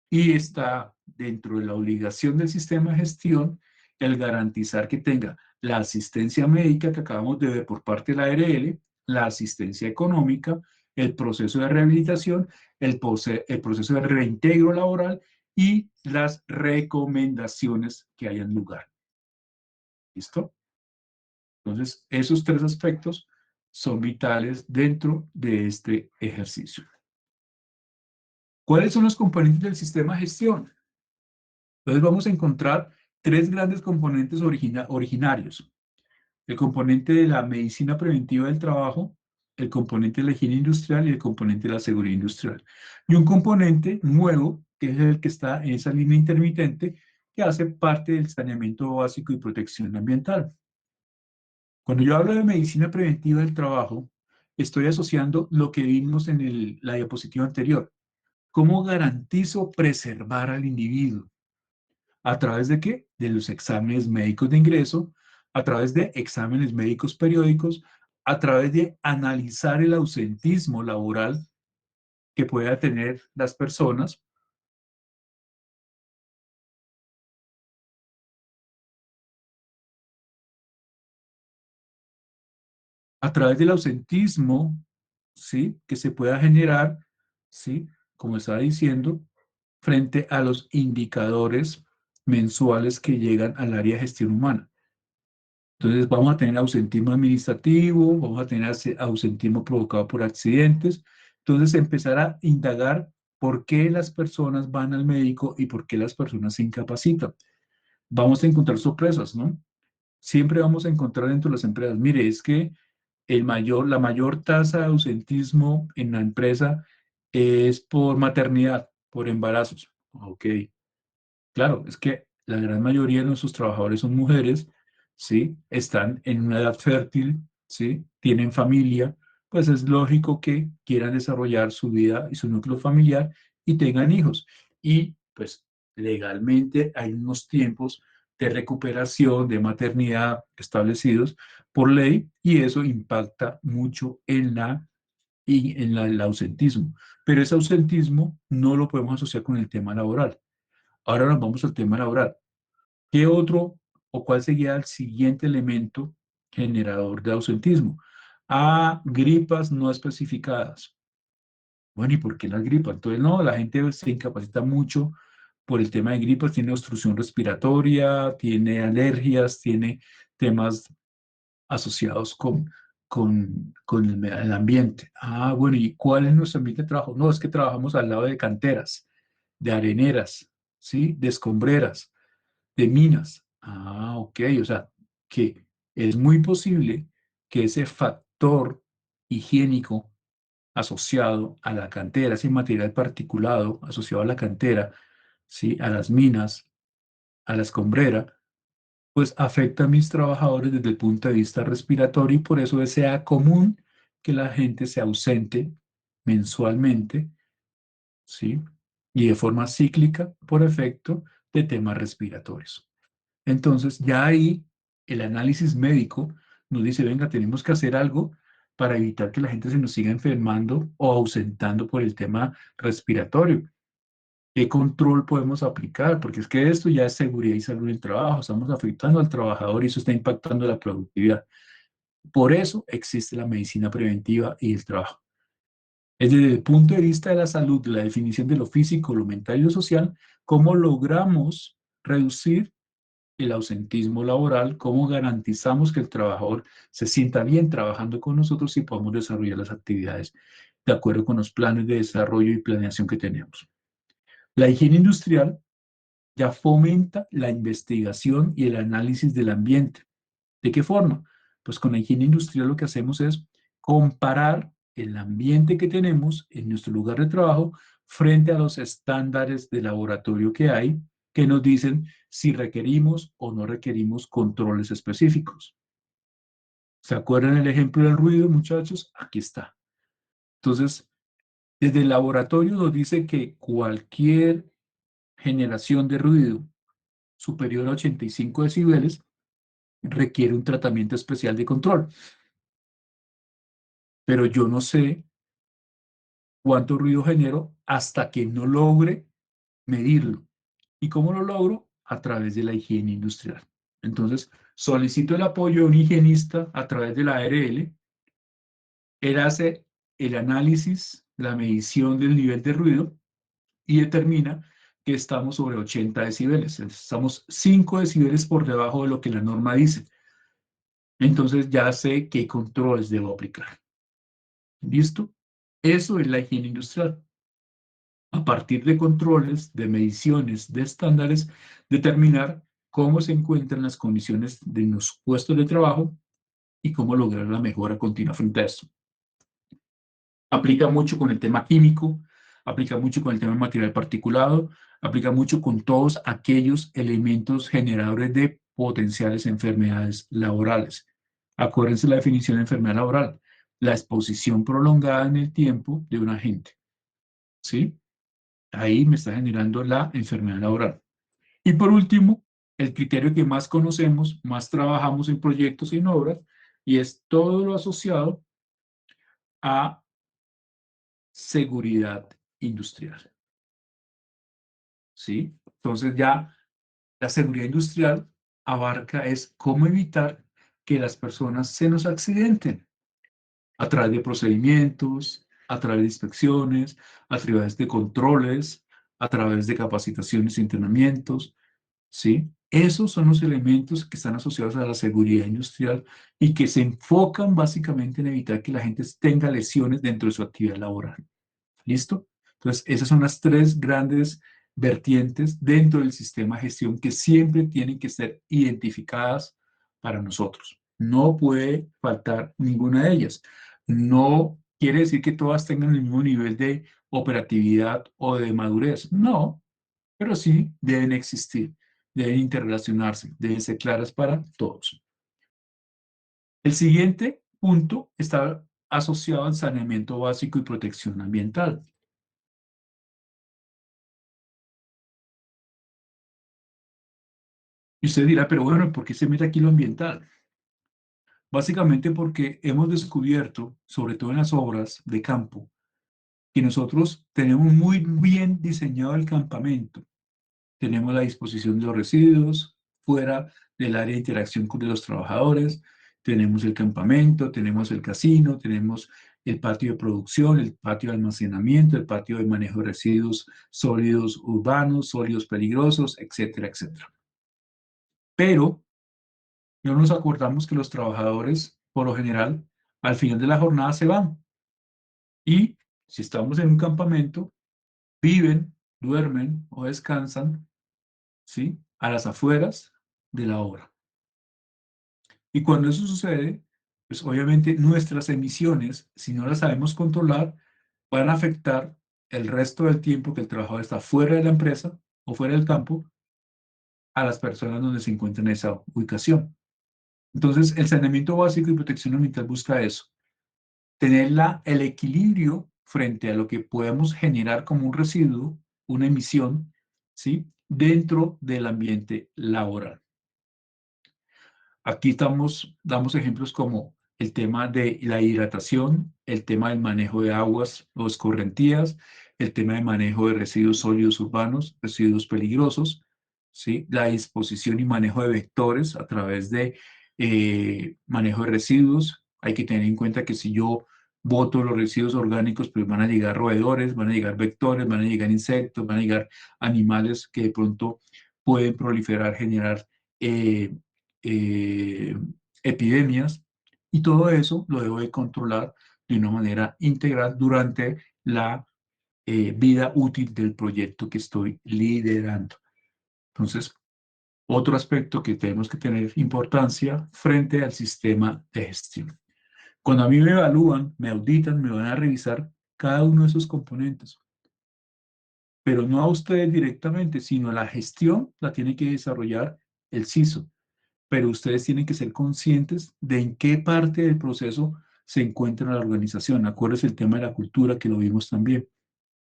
Speaker 1: y está dentro de la obligación del sistema de gestión el garantizar que tenga la asistencia médica que acabamos de ver por parte de la ARL, la asistencia económica, el proceso de rehabilitación, el proceso de reintegro laboral y las recomendaciones que hayan lugar. ¿Listo? Entonces, esos tres aspectos son vitales dentro de este ejercicio. ¿Cuáles son los componentes del sistema de gestión? Entonces vamos a encontrar tres grandes componentes originarios. El componente de la medicina preventiva del trabajo, el componente de la higiene industrial y el componente de la seguridad industrial. Y un componente nuevo, que es el que está en esa línea intermitente, que hace parte del saneamiento básico y protección ambiental. Cuando yo hablo de medicina preventiva del trabajo, estoy asociando lo que vimos en la diapositiva anterior. ¿Cómo garantizo preservar al individuo? ¿A través de qué? De los exámenes médicos de ingreso, a través de exámenes médicos periódicos, a través de analizar el ausentismo laboral que pueda tener las personas, a través del ausentismo, ¿sí? Que se pueda generar, ¿sí? Como estaba diciendo, frente a los indicadores mensuales que llegan al área de gestión humana. Entonces vamos a tener ausentismo administrativo, vamos a tener ausentismo provocado por accidentes. Entonces empezar a indagar por qué las personas van al médico y por qué las personas se incapacitan. Vamos a encontrar sorpresas, ¿no? Siempre vamos a encontrar dentro de las empresas, mire, es que la mayor tasa de ausentismo en la empresa es por maternidad, por embarazos. Ok, claro, es que la gran mayoría de nuestros trabajadores son mujeres, ¿sí? Están en una edad fértil, ¿sí? Tienen familia, pues es lógico que quieran desarrollar su vida y su núcleo familiar y tengan hijos. Y pues legalmente hay unos tiempos de recuperación, de maternidad establecidos por ley y eso impacta mucho el ausentismo. Pero ese ausentismo no lo podemos asociar con el tema laboral. Ahora nos vamos al tema laboral. ¿Qué otro o cuál sería el siguiente elemento generador de ausentismo? Gripas no especificadas. Bueno, ¿y por qué las gripas? Entonces, no, la gente se incapacita mucho por el tema de gripas, tiene obstrucción respiratoria, tiene alergias, tiene temas asociados con el ambiente. Bueno, ¿y cuál es nuestro ambiente de trabajo? No, es que trabajamos al lado de canteras, de areneras, ¿sí? De escombreras, de minas. Ok, o sea, que es muy posible que ese factor higiénico asociado a la cantera, ese material particulado asociado a la cantera, ¿sí? A las minas, a la escombrera, pues afecta a mis trabajadores desde el punto de vista respiratorio y por eso sea común que la gente se ausente mensualmente, ¿sí? Y de forma cíclica por efecto de temas respiratorios. Entonces, ya ahí el análisis médico nos dice, venga, tenemos que hacer algo para evitar que la gente se nos siga enfermando o ausentando por el tema respiratorio. ¿Qué control podemos aplicar? Porque es que esto ya es seguridad y salud del trabajo. Estamos afectando al trabajador y eso está impactando la productividad. Por eso existe la medicina preventiva y el trabajo. Es desde el punto de vista de la salud, de la definición de lo físico, lo mental y lo social, cómo logramos reducir el ausentismo laboral, cómo garantizamos que el trabajador se sienta bien trabajando con nosotros y podamos desarrollar las actividades de acuerdo con los planes de desarrollo y planeación que tenemos. La higiene industrial ya fomenta la investigación y el análisis del ambiente. ¿De qué forma? Pues con la higiene industrial lo que hacemos es comparar el ambiente que tenemos en nuestro lugar de trabajo frente a los estándares de laboratorio que hay, que nos dicen si requerimos o no requerimos controles específicos. ¿Se acuerdan el ejemplo del ruido, muchachos? Aquí está. Entonces, desde el laboratorio nos dice que cualquier generación de ruido superior a 85 decibeles requiere un tratamiento especial de control. Pero yo no sé cuánto ruido genero hasta que no logre medirlo. ¿Y cómo lo logro? A través de la higiene industrial. Entonces, solicito el apoyo de un higienista a través de la ARL. Él hace el análisis, la medición del nivel de ruido y determina que estamos sobre 80 decibeles. Estamos 5 decibeles por debajo de lo que la norma dice. Entonces ya sé qué controles debo aplicar. ¿Listo? Eso es la higiene industrial. A partir de controles, de mediciones, de estándares, determinar cómo se encuentran las condiciones de los puestos de trabajo y cómo lograr la mejora continua frente a esto. Aplica mucho con el tema químico, aplica mucho con el tema material particulado, aplica mucho con todos aquellos elementos generadores de potenciales enfermedades laborales. Acuérdense la definición de enfermedad laboral, la exposición prolongada en el tiempo de un agente, ¿sí? Ahí me está generando la enfermedad laboral. Y por último, el criterio que más conocemos, más trabajamos en proyectos y en obras, y es todo lo asociado a seguridad industrial. ¿Sí? Entonces ya la seguridad industrial abarca es cómo evitar que las personas se nos accidenten a través de procedimientos, a través de inspecciones, a través de controles, a través de capacitaciones y entrenamientos, ¿sí? Esos son los elementos que están asociados a la seguridad industrial y que se enfocan básicamente en evitar que la gente tenga lesiones dentro de su actividad laboral. ¿Listo? Entonces, esas son las tres grandes vertientes dentro del sistema de gestión que siempre tienen que ser identificadas para nosotros. No puede faltar ninguna de ellas. No quiere decir que todas tengan el mismo nivel de operatividad o de madurez. No, pero sí deben existir, deben interrelacionarse, deben ser claras para todos. El siguiente punto está asociado al saneamiento básico y protección ambiental. Y usted dirá, pero bueno, ¿por qué se mete aquí lo ambiental? Básicamente porque hemos descubierto, sobre todo en las obras de campo, que nosotros tenemos muy bien diseñado el campamento. Tenemos la disposición de los residuos fuera del área de interacción de los trabajadores, tenemos el campamento, tenemos el casino, tenemos el patio de producción, el patio de almacenamiento, el patio de manejo de residuos sólidos urbanos, sólidos peligrosos, etcétera, etcétera. Pero no nos acordamos que los trabajadores, por lo general, al final de la jornada se van. Y si estamos en un campamento, viven, duermen o descansan, ¿sí? A las afueras de la obra. Y cuando eso sucede, pues obviamente nuestras emisiones, si no las sabemos controlar, van a afectar el resto del tiempo que el trabajador está fuera de la empresa o fuera del campo a las personas donde se encuentran en esa ubicación. Entonces, el saneamiento básico y protección ambiental busca eso, tener el equilibrio frente a lo que podemos generar como un residuo, una emisión, ¿sí? Dentro del ambiente laboral. Aquí damos ejemplos como el tema de la hidratación, el tema del manejo de aguas o escorrentías, el tema de manejo de residuos sólidos urbanos, residuos peligrosos, ¿sí? La disposición y manejo de vectores a través de manejo de residuos. Hay que tener en cuenta que si yo boto los residuos orgánicos, pues van a llegar roedores, van a llegar vectores, van a llegar insectos, van a llegar animales que de pronto pueden proliferar, generar eh, eh, epidemias, y todo eso lo debo de controlar de una manera integral durante la vida útil del proyecto que estoy liderando. Entonces, otro aspecto que tenemos que tener importancia frente al sistema de gestión. Cuando a mí me evalúan, me auditan, me van a revisar cada uno de esos componentes, pero no a ustedes directamente, sino la gestión la tiene que desarrollar el CISO, pero ustedes tienen que ser conscientes de en qué parte del proceso se encuentra la organización. Acuérdense el tema de la cultura que lo vimos también.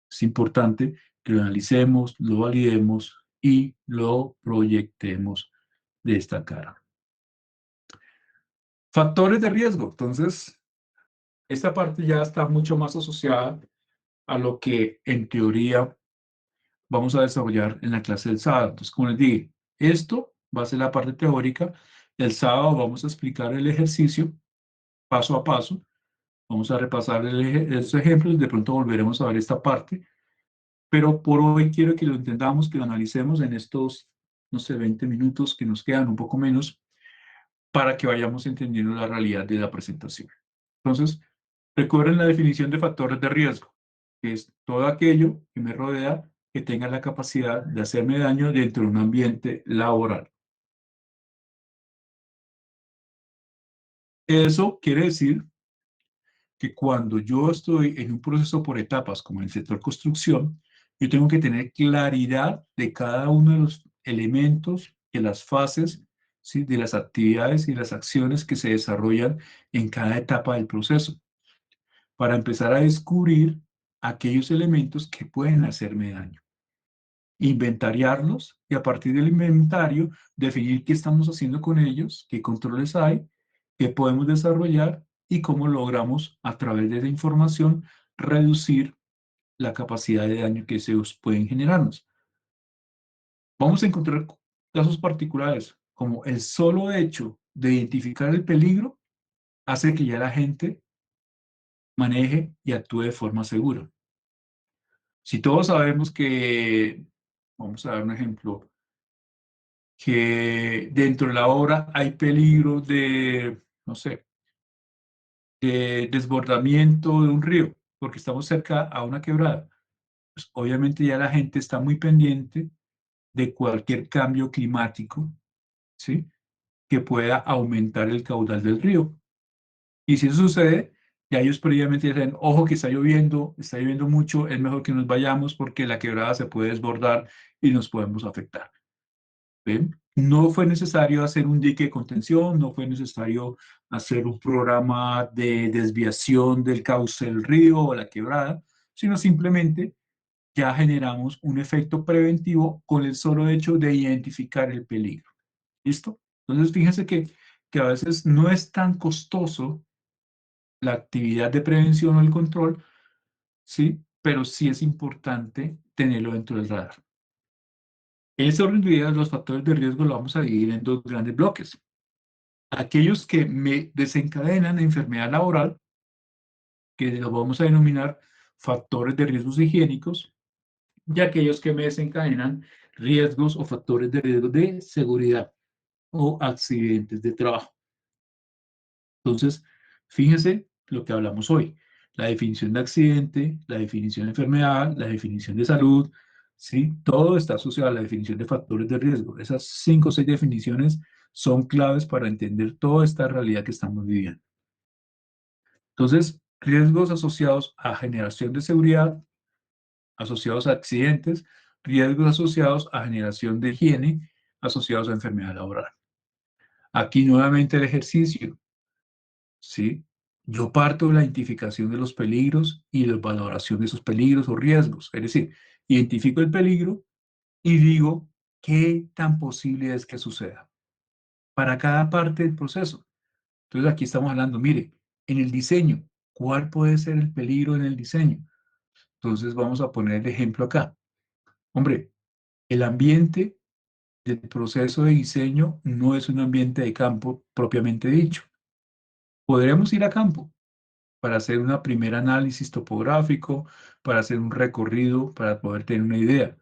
Speaker 1: Es importante que lo analicemos, lo validemos y lo proyectemos de esta cara. Factores de riesgo. Entonces, esta parte ya está mucho más asociada a lo que en teoría vamos a desarrollar en la clase del sábado. Entonces, como les dije, esto va a ser la parte teórica. El sábado vamos a explicar el ejercicio paso a paso. Vamos a repasar esos ejemplos. De pronto volveremos a ver esta parte. Pero por hoy quiero que lo entendamos, que lo analicemos en estos, no sé, 20 minutos que nos quedan, un poco menos, para que vayamos entendiendo la realidad de la presentación. Entonces, recuerden la definición de factores de riesgo, que es todo aquello que me rodea que tenga la capacidad de hacerme daño dentro de un ambiente laboral. Eso quiere decir que cuando yo estoy en un proceso por etapas, como en el sector construcción, yo tengo que tener claridad de cada uno de los elementos, de las fases, ¿sí? De las actividades y las acciones que se desarrollan en cada etapa del proceso, para empezar a descubrir aquellos elementos que pueden hacerme daño, inventariarlos y a partir del inventario definir qué estamos haciendo con ellos, qué controles hay, qué podemos desarrollar y cómo logramos a través de esa información reducir la capacidad de daño que se pueden generarnos. Vamos a encontrar casos particulares, como el solo hecho de identificar el peligro hace que ya la gente maneje y actúe de forma segura. Si todos sabemos que, vamos a dar un ejemplo, que dentro de la obra hay peligro de, no sé, de desbordamiento de un río, porque estamos cerca a una quebrada, pues obviamente ya la gente está muy pendiente de cualquier cambio climático, ¿sí? Que pueda aumentar el caudal del río. Y si eso sucede, ya ellos previamente dicen, ojo que está lloviendo mucho, es mejor que nos vayamos porque la quebrada se puede desbordar y nos podemos afectar. ¿Ven? No fue necesario hacer un dique de contención, no fue necesario hacer un programa de desviación del cauce del río o la quebrada, sino simplemente ya generamos un efecto preventivo con el solo hecho de identificar el peligro. ¿Listo? Entonces, fíjense que a veces no es tan costoso la actividad de prevención o el control, ¿sí? Pero sí es importante tenerlo dentro del radar. En este orden de ideas, los factores de riesgo lo vamos a dividir en dos grandes bloques. Aquellos que me desencadenan enfermedad laboral, que los vamos a denominar factores de riesgos higiénicos, y aquellos que me desencadenan riesgos o factores de riesgo de seguridad o accidentes de trabajo. Entonces, fíjense lo que hablamos hoy. La definición de accidente, la definición de enfermedad, la definición de salud, ¿sí? Todo está asociado a la definición de factores de riesgo. Esas 5 o 6 definiciones son claves para entender toda esta realidad que estamos viviendo. Entonces, riesgos asociados a generación de seguridad, asociados a accidentes, riesgos asociados a generación de higiene, asociados a enfermedad laboral. Aquí nuevamente el ejercicio. ¿Sí? Yo parto de la identificación de los peligros y la valoración de esos peligros o riesgos. Es decir, identifico el peligro y digo qué tan posible es que suceda para cada parte del proceso. Entonces aquí estamos hablando, mire, en el diseño, ¿cuál puede ser el peligro en el diseño? Entonces vamos a poner el ejemplo acá. Hombre, el ambiente del proceso de diseño no es un ambiente de campo propiamente dicho. Podremos ir a campo, para hacer un primer análisis topográfico, para hacer un recorrido, para poder tener una idea.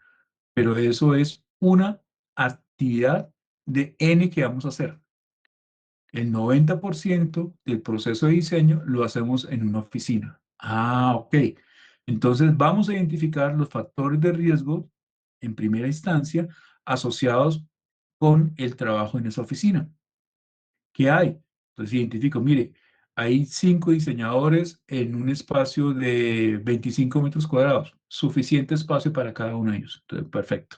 Speaker 1: Pero eso es una actividad de N que vamos a hacer. El 90% del proceso de diseño lo hacemos en una oficina. Ah, ok. Entonces vamos a identificar los factores de riesgo en primera instancia asociados con el trabajo en esa oficina. ¿Qué hay? Entonces identifico, mire, Hay 5 diseñadores en un espacio de 25 metros cuadrados, suficiente espacio para cada uno de ellos. Entonces, perfecto.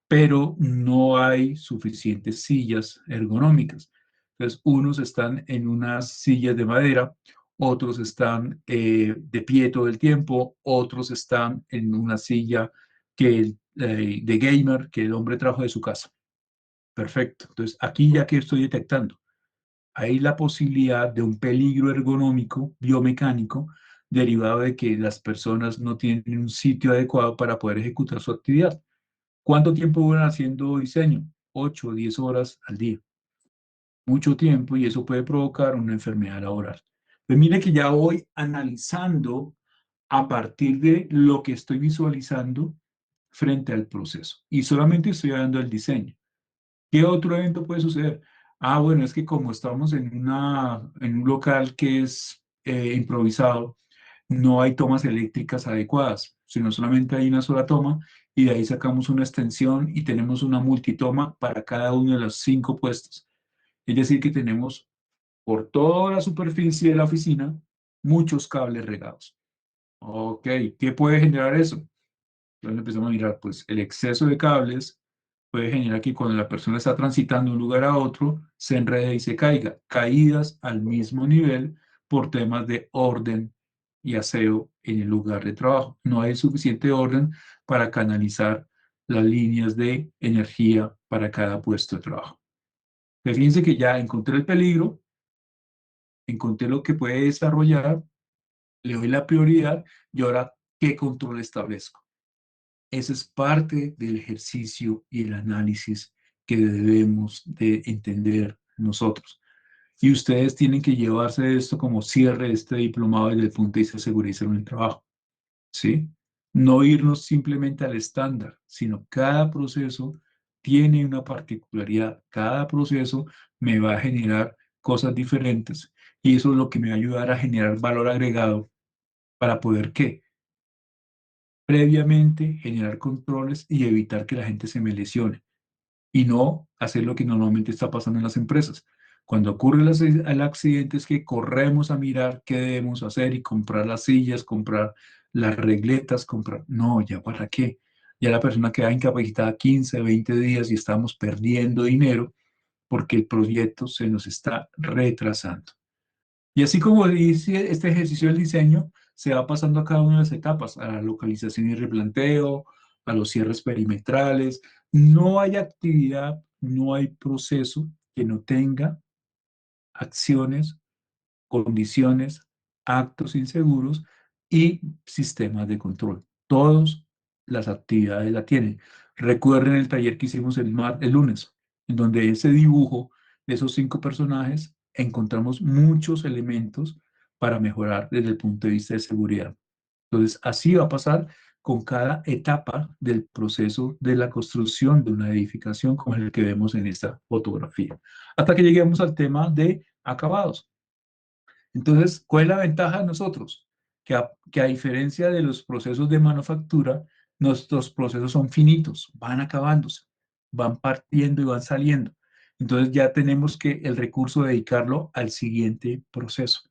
Speaker 1: Pero no hay suficientes sillas ergonómicas. Entonces, unos están en unas sillas de madera, otros están de pie todo el tiempo, otros están en una silla de gamer que el hombre trajo de su casa. Perfecto. Entonces, aquí ya que estoy detectando, hay la posibilidad de un peligro ergonómico, biomecánico, derivado de que las personas no tienen un sitio adecuado para poder ejecutar su actividad. ¿Cuánto tiempo duran haciendo diseño? 8 o 10 horas al día. Mucho tiempo y eso puede provocar una enfermedad laboral. Pues mire que ya voy analizando a partir de lo que estoy visualizando frente al proceso. Y solamente estoy dando el diseño. ¿Qué otro evento puede suceder? Ah, bueno, es que como estamos en un local que es improvisado, no hay tomas eléctricas adecuadas, sino solamente hay una sola toma y de ahí sacamos una extensión y tenemos una multitoma para cada uno de los 5 puestos. Es decir, que tenemos por toda la superficie de la oficina muchos cables regados. Ok, ¿qué puede generar eso? Entonces empezamos a mirar, pues el exceso de cables puede generar que cuando la persona está transitando de un lugar a otro, se enrede y se caiga. Caídas al mismo nivel por temas de orden y aseo en el lugar de trabajo. No hay suficiente orden para canalizar las líneas de energía para cada puesto de trabajo. Pero fíjense que ya encontré el peligro, encontré lo que puede desarrollar, le doy la prioridad y ahora, ¿qué control establezco? Ese es parte del ejercicio y el análisis que debemos de entender nosotros. Y ustedes tienen que llevarse esto como cierre de este diplomado desde el punto de vista de seguridad y salud en el trabajo, ¿sí? No irnos simplemente al estándar, sino cada proceso tiene una particularidad. Cada proceso me va a generar cosas diferentes y eso es lo que me va a ayudar a generar valor agregado para poder, ¿qué? Previamente generar controles y evitar que la gente se me lesione y no hacer lo que normalmente está pasando en las empresas. Cuando ocurre el accidente es que corremos a mirar qué debemos hacer y comprar las sillas, comprar las regletas, comprar... No, ya para qué. Ya la persona queda incapacitada 15, 20 días y estamos perdiendo dinero porque el proyecto se nos está retrasando. Y así como dice este ejercicio del diseño, se va pasando a cada una de las etapas, a la localización y replanteo, a los cierres perimetrales. No hay actividad, no hay proceso que no tenga acciones, condiciones, actos inseguros y sistemas de control. Todas las actividades la tienen. Recuerden el taller que hicimos el lunes, en donde ese dibujo de esos 5 personajes encontramos muchos elementos para mejorar desde el punto de vista de seguridad. Entonces, así va a pasar con cada etapa del proceso de la construcción de una edificación como el que vemos en esta fotografía. Hasta que lleguemos al tema de acabados. Entonces, ¿cuál es la ventaja de nosotros? Que a diferencia de los procesos de manufactura, nuestros procesos son finitos, van acabándose, van partiendo y van saliendo. Entonces ya tenemos que el recurso dedicarlo al siguiente proceso.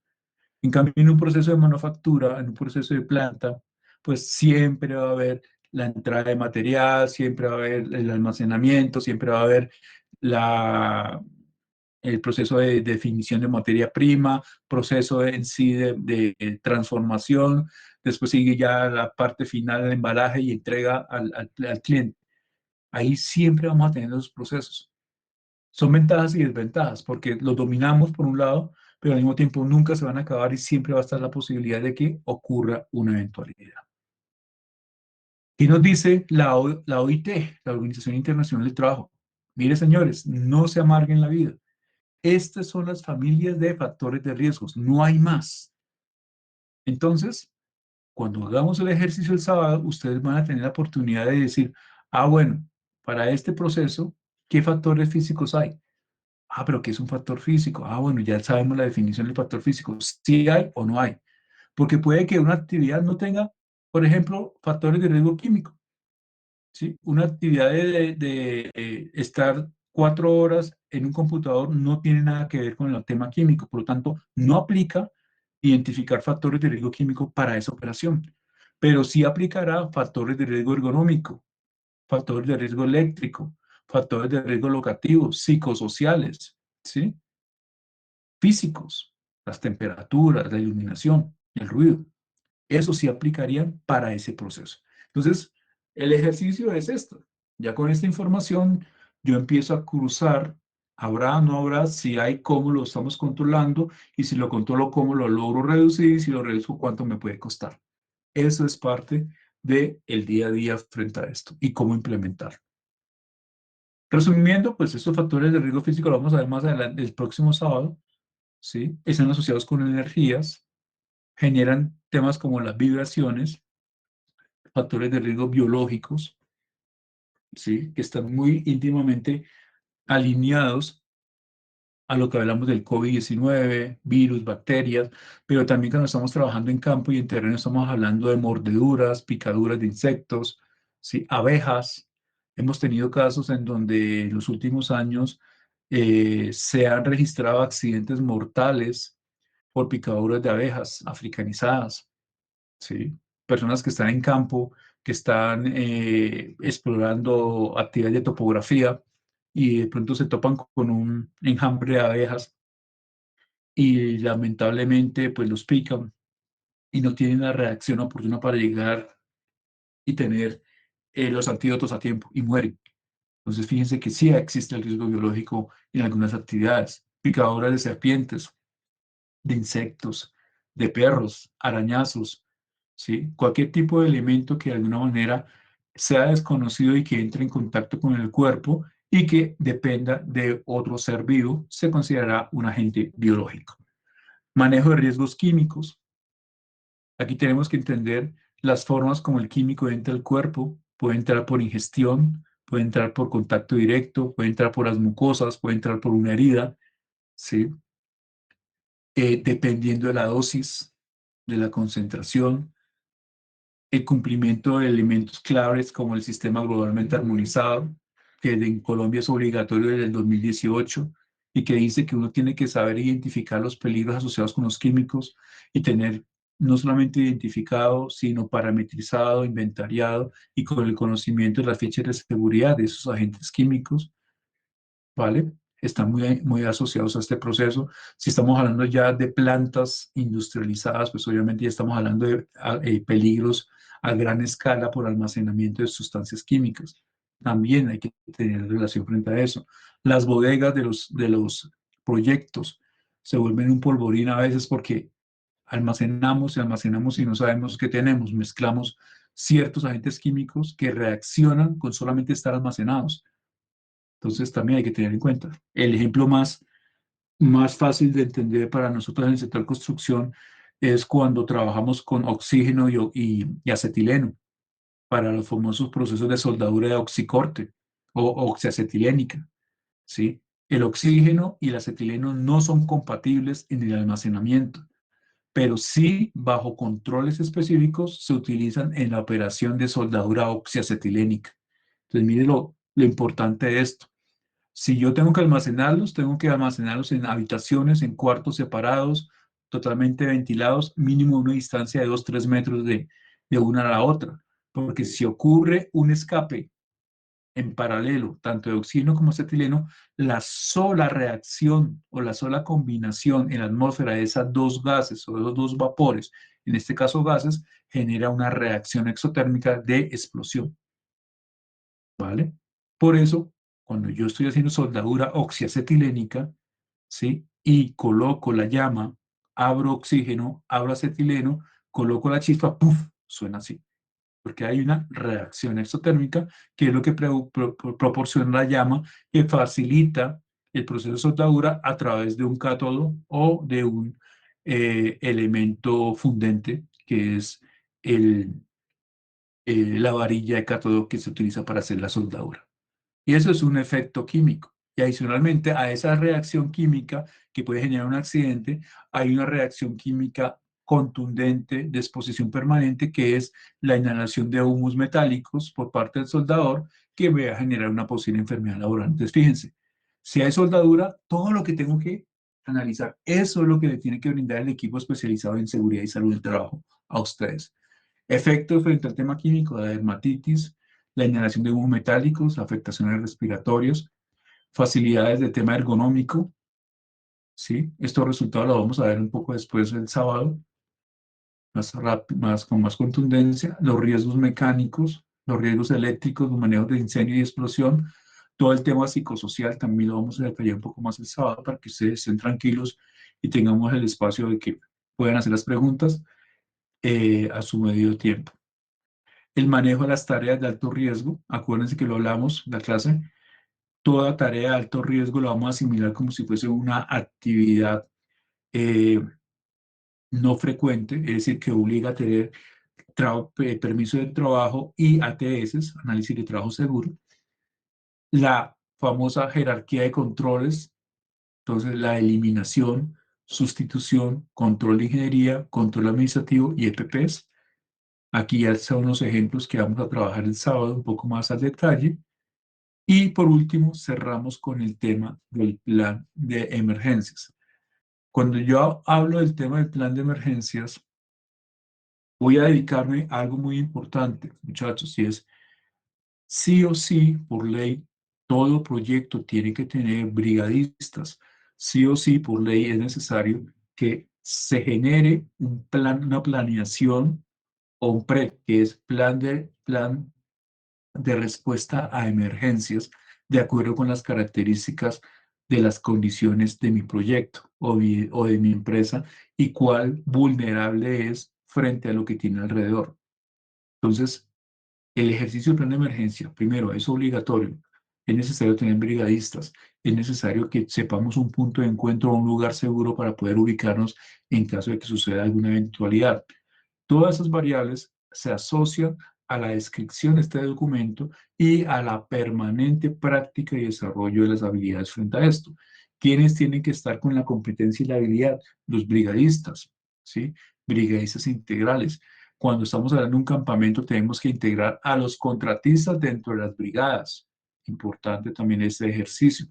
Speaker 1: En cambio, en un proceso de manufactura, en un proceso de planta, pues siempre va a haber la entrada de material, siempre va a haber el almacenamiento, siempre va a haber la, el proceso de definición de materia prima, proceso en sí de transformación, después sigue ya la parte final del embalaje y entrega al cliente. Ahí siempre vamos a tener esos procesos. Son ventajas y desventajas, porque los dominamos por un lado, pero al mismo tiempo nunca se van a acabar y siempre va a estar la posibilidad de que ocurra una eventualidad. ¿Qué nos dice la OIT, la Organización Internacional del Trabajo? Mire, señores, no se amarguen la vida. Estas son las familias de factores de riesgos, no hay más. Entonces, cuando hagamos el ejercicio el sábado, ustedes van a tener la oportunidad de decir, ah, bueno, para este proceso, ¿qué factores físicos hay? Ah, pero ¿qué es un factor físico? Ah, bueno, ya sabemos la definición del factor físico. ¿Sí hay o no hay? Porque puede que una actividad no tenga, por ejemplo, factores de riesgo químico. ¿Sí? Una actividad de estar 4 horas en un computador no tiene nada que ver con el tema químico, por lo tanto, no aplica identificar factores de riesgo químico para esa operación, pero sí aplicará factores de riesgo ergonómico, factores de riesgo eléctrico, factores de riesgo locativos, psicosociales, ¿sí? Físicos, las temperaturas, la iluminación, el ruido. Eso sí aplicarían para ese proceso. Entonces, el ejercicio es esto. Ya con esta información, yo empiezo a cruzar, habrá, no habrá, si hay, cómo lo estamos controlando, y si lo controlo, cómo lo logro reducir, y si lo reduzco, cuánto me puede costar. Eso es parte del día a día frente a esto y cómo implementar. Resumiendo, pues estos factores de riesgo físico lo vamos a ver más adelante, el próximo sábado, ¿sí? Están asociados con energías, generan temas como las vibraciones, factores de riesgo biológicos, ¿sí? Que están muy íntimamente alineados a lo que hablamos del COVID-19, virus, bacterias, pero también cuando estamos trabajando en campo y en terreno estamos hablando de mordeduras, picaduras de insectos, ¿sí? Abejas. Hemos tenido casos en donde en los últimos años se han registrado accidentes mortales por picaduras de abejas africanizadas, ¿sí? Personas que están en campo, que están explorando actividades de topografía y de pronto se topan con un enjambre de abejas y lamentablemente pues los pican y no tienen la reacción oportuna para llegar y tener los antídotos a tiempo y mueren. Entonces fíjense que sí existe el riesgo biológico en algunas actividades, picaduras de serpientes, de insectos, de perros, arañazos, ¿sí? Cualquier tipo de elemento que de alguna manera sea desconocido y que entre en contacto con el cuerpo y que dependa de otro ser vivo, se considerará un agente biológico. Manejo de riesgos químicos. Aquí tenemos que entender las formas como el químico entra al cuerpo. Puede entrar por ingestión, puede entrar por contacto directo, puede entrar por las mucosas, puede entrar por una herida, ¿sí? Dependiendo de la dosis, de la concentración, el cumplimiento de elementos claves como el sistema globalmente armonizado, que en Colombia es obligatorio desde el 2018 y que dice que uno tiene que saber identificar los peligros asociados con los químicos y tener no solamente identificado, sino parametrizado, inventariado y con el conocimiento de las fichas de seguridad de esos agentes químicos, ¿vale? Están muy asociados a este proceso. Si estamos hablando ya de plantas industrializadas, pues obviamente ya estamos hablando de peligros a gran escala por almacenamiento de sustancias químicas. También hay que tener relación frente a eso. Las bodegas de los proyectos se vuelven un polvorín a veces porque almacenamos y almacenamos y no sabemos qué tenemos. Mezclamos ciertos agentes químicos que reaccionan con solamente estar almacenados. Entonces también hay que tener en cuenta. El ejemplo más fácil de entender para nosotros en el sector construcción es cuando trabajamos con oxígeno y acetileno para los famosos procesos de soldadura de oxicorte o oxiacetilénica, ¿sí? El oxígeno y el acetileno no son compatibles en el almacenamiento, pero sí bajo controles específicos se utilizan en la operación de soldadura oxiacetilénica. Entonces mire lo importante de esto. Si yo tengo que almacenarlos en habitaciones, en cuartos separados, totalmente ventilados, mínimo una distancia de 2, 3 metros de una a la otra. Porque si ocurre un escape en paralelo, tanto de oxígeno como acetileno, la sola reacción o la sola combinación en la atmósfera de esas dos gases o de esos dos vapores, en este caso gases, genera una reacción exotérmica de explosión. ¿Vale? Por eso, cuando yo estoy haciendo soldadura oxiacetilénica, ¿sí? Y coloco la llama, abro oxígeno, abro acetileno, coloco la chispa, ¡puf! Suena así, porque hay una reacción exotérmica que es lo que proporciona la llama, que facilita el proceso de soldadura a través de un cátodo o de un elemento fundente, que es el, la varilla de cátodo que se utiliza para hacer la soldadura. Y eso es un efecto químico. Y adicionalmente a esa reacción química que puede generar un accidente, hay una reacción química contundente de exposición permanente que es la inhalación de humos metálicos por parte del soldador que va a generar una posible enfermedad laboral. Entonces, fíjense, Si hay soldadura, todo lo que tengo que analizar, eso es lo que le tiene que brindar el equipo especializado en seguridad y salud del trabajo a ustedes. Efectos frente al tema químico, la dermatitis, la inhalación de humos metálicos, afectaciones respiratorias, facilidades de tema ergonómico, ¿sí? Estos resultados los vamos a ver un poco después el sábado, con más contundencia, los riesgos mecánicos, los riesgos eléctricos, los manejos de incendio y explosión, todo el tema psicosocial también lo vamos a detallar un poco más el sábado para que ustedes estén tranquilos y tengamos el espacio de que puedan hacer las preguntas a su debido tiempo. El manejo de las tareas de alto riesgo, acuérdense que lo hablamos en la clase, toda tarea de alto riesgo la vamos a asimilar como si fuese una actividad eh, no frecuente, es decir, que obliga a tener permiso de trabajo y ATS, análisis de trabajo seguro, la famosa jerarquía de controles, entonces la eliminación, sustitución, control de ingeniería, control administrativo y EPPs. Aquí ya son los ejemplos que vamos a trabajar el sábado un poco más al detalle. Y por último, cerramos con el tema del plan de emergencias. Cuando yo hablo del tema del plan de emergencias, voy a dedicarme a algo muy importante, muchachos, y es sí o sí, por ley, todo proyecto tiene que tener brigadistas. Sí o sí, por ley, es necesario que se genere un plan, una planeación o un PRE, que es plan de respuesta a emergencias, de acuerdo con las características de las condiciones de mi proyecto o de mi empresa y cuál vulnerable es frente a lo que tiene alrededor. Entonces, el ejercicio del plan de emergencia, primero, es obligatorio. Es necesario tener brigadistas. Es necesario que sepamos un punto de encuentro o un lugar seguro para poder ubicarnos en caso de que suceda alguna eventualidad. Todas esas variables se asocian a la descripción de este documento y a la permanente práctica y desarrollo de las habilidades frente a esto. ¿Quiénes tienen que estar con la competencia y la habilidad? Los brigadistas, ¿sí? Brigadistas integrales. Cuando estamos hablando de un campamento, tenemos que integrar a los contratistas dentro de las brigadas. Importante también este ejercicio,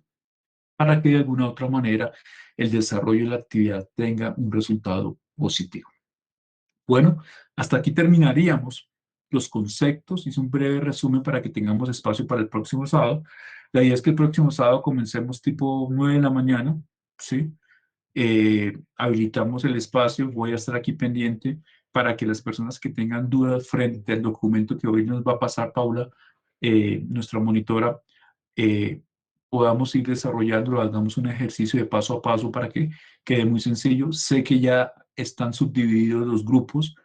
Speaker 1: para que de alguna u otra manera el desarrollo de la actividad tenga un resultado positivo. Bueno, hasta aquí terminaríamos los conceptos. Hice un breve resumen para que tengamos espacio para el próximo sábado. La idea es que el próximo sábado comencemos tipo 9 de la mañana, ¿sí? Habilitamos el espacio, voy a estar aquí pendiente para que las personas que tengan dudas frente al documento que hoy nos va a pasar Paula, nuestra monitora, eh, podamos ir desarrollándolo, hagamos un ejercicio de paso a paso para que quede muy sencillo. Sé que ya están subdivididos los grupos,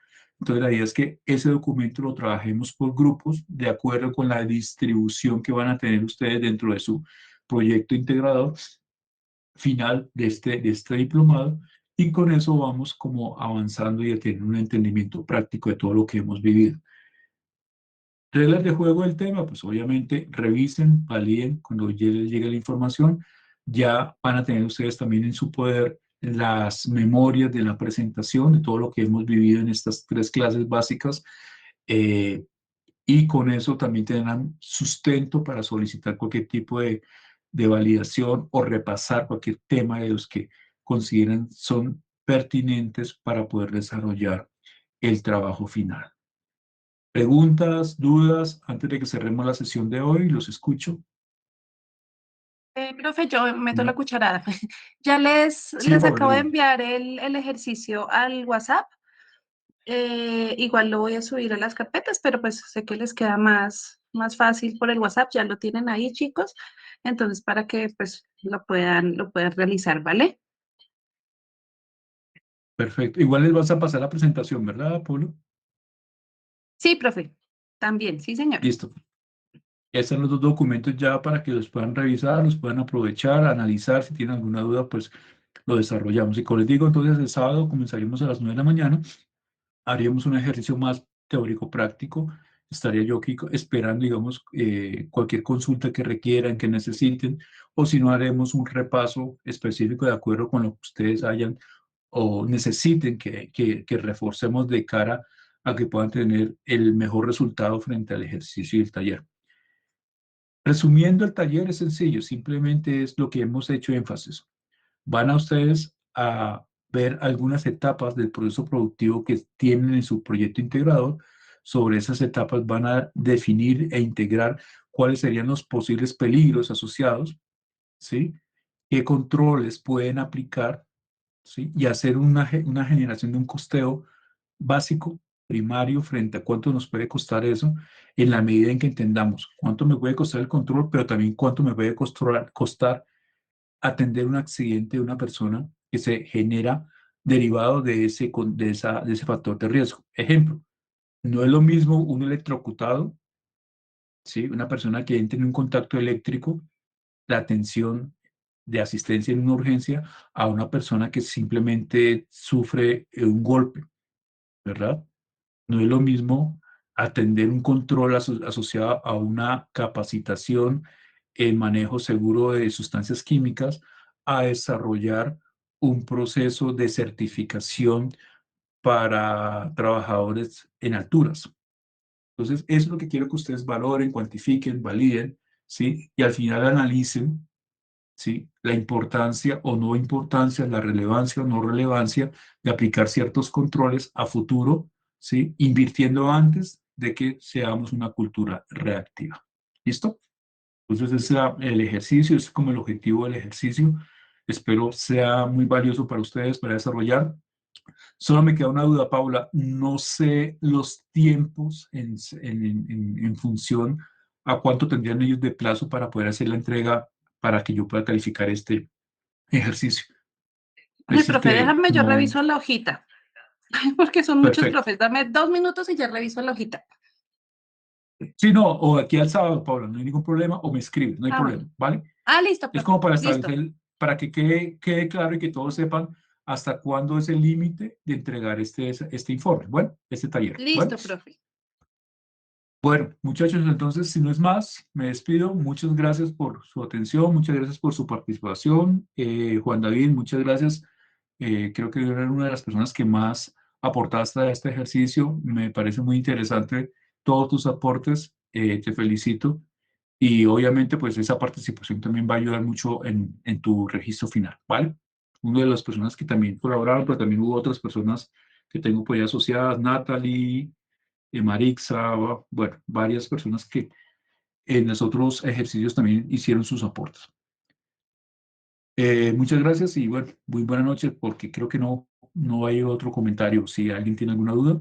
Speaker 1: entonces la idea es que ese documento lo trabajemos por grupos de acuerdo con la distribución que van a tener ustedes dentro de su proyecto integrado final de este diplomado, y con eso vamos como avanzando y a tener un entendimiento práctico de todo lo que hemos vivido. Reglas de juego del tema, pues obviamente revisen, validen cuando llegue la información. Ya van a tener ustedes también en su poder las memorias de la presentación, de todo lo que hemos vivido en estas tres clases básicas. eh, y con eso también tendrán sustento para solicitar cualquier tipo de validación o repasar cualquier tema de los que consideren son pertinentes para poder desarrollar el trabajo final. Preguntas, dudas, antes de que cerremos la sesión de hoy, los escucho.
Speaker 2: Profe, yo meto la
Speaker 1: ¿No?
Speaker 2: cucharada. Ya les,
Speaker 1: Sí,
Speaker 2: les
Speaker 1: Pablo,
Speaker 2: acabo de
Speaker 1: dime.
Speaker 2: enviar el ejercicio al WhatsApp. Igual lo voy a subir a las carpetas, pero pues sé que les queda más fácil por el WhatsApp. Ya lo tienen ahí, chicos. Entonces, para que pues lo puedan realizar, ¿vale?
Speaker 1: Perfecto. Igual les vas a pasar la presentación, ¿verdad, Pablo?
Speaker 2: Sí, profe. También, sí, señor.
Speaker 1: Listo. Ya están los dos documentos ya para que los puedan revisar, los puedan aprovechar, analizar. Si tienen alguna duda, pues lo desarrollamos. Y como les digo, entonces el sábado comenzaremos a las 9 de la mañana. Haríamos un ejercicio más teórico práctico. Estaría yo aquí esperando, digamos, cualquier consulta que requieran, que necesiten, o si no, haremos un repaso específico de acuerdo con lo que ustedes hayan o necesiten que reforcemos de cara a que puedan tener el mejor resultado frente al ejercicio y el taller. Resumiendo, el taller es sencillo, simplemente es lo que hemos hecho énfasis. Van a ustedes a ver algunas etapas del proceso productivo que tienen en su proyecto integrador. Sobre esas etapas van a definir e integrar cuáles serían los posibles peligros asociados, ¿sí? ¿Qué controles pueden aplicar, ¿sí? Y hacer una generación de un costeo básico, primario, frente a cuánto nos puede costar eso, en la medida en que entendamos cuánto me puede costar el control, pero también cuánto me puede costar atender un accidente de una persona que se genera derivado de ese factor de riesgo. Ejemplo, no es lo mismo un electrocutado, ¿sí? Una persona que entre en un contacto eléctrico, la atención de asistencia en una urgencia a una persona que simplemente sufre un golpe, ¿verdad? No es lo mismo atender un control asociado a una capacitación en manejo seguro de sustancias químicas a desarrollar un proceso de certificación para trabajadores en alturas. Entonces, eso es lo que quiero que ustedes valoren, cuantifiquen, validen, ¿sí? Y al final analicen, ¿sí? La importancia o no importancia, la relevancia o no relevancia de aplicar ciertos controles a futuro, ¿sí? Invirtiendo antes de que seamos una cultura reactiva. ¿Listo? Entonces, ese es el ejercicio, es como el objetivo del ejercicio. Espero sea muy valioso para ustedes para desarrollar. Solo me queda una duda, Paula. No sé los tiempos en función a cuánto tendrían ellos de plazo para poder hacer la entrega para que yo pueda calificar este ejercicio. Es
Speaker 2: Ay,
Speaker 1: decir,
Speaker 2: profe,
Speaker 1: que
Speaker 2: déjame, yo
Speaker 1: no.
Speaker 2: reviso la hojita, porque son muchos
Speaker 1: Perfecto.
Speaker 2: profes. Dame 2 minutos y ya reviso la hojita.
Speaker 1: Sí, no, o aquí al sábado, Paula, no hay ningún problema, o me escribes, no hay
Speaker 2: Ah, bueno.
Speaker 1: problema, ¿vale?
Speaker 2: Ah, listo,
Speaker 1: Es como
Speaker 2: profe.
Speaker 1: para
Speaker 2: Listo.
Speaker 1: establecer, para que quede claro y que todos sepan hasta cuándo es el límite de entregar este informe, bueno, este taller, ¿bueno?
Speaker 2: Listo, profe.
Speaker 1: Bueno, muchachos, entonces, si no es más, me despido. Muchas gracias por su atención, muchas gracias por su participación. Juan David, muchas gracias. Creo que eres una de las personas que más aportaste a este ejercicio. Me parece muy interesante todos tus aportes. Te felicito. Y obviamente, pues esa participación también va a ayudar mucho en tu registro final, ¿vale? Una de las personas que también colaboraron, pero también hubo otras personas que tengo por ahí asociadas, Natalie, Marixa, bueno, varias personas que en los otros ejercicios también hicieron sus aportes. Muchas gracias y bueno, muy buenas noches porque creo que no hay otro comentario. Si alguien tiene alguna duda.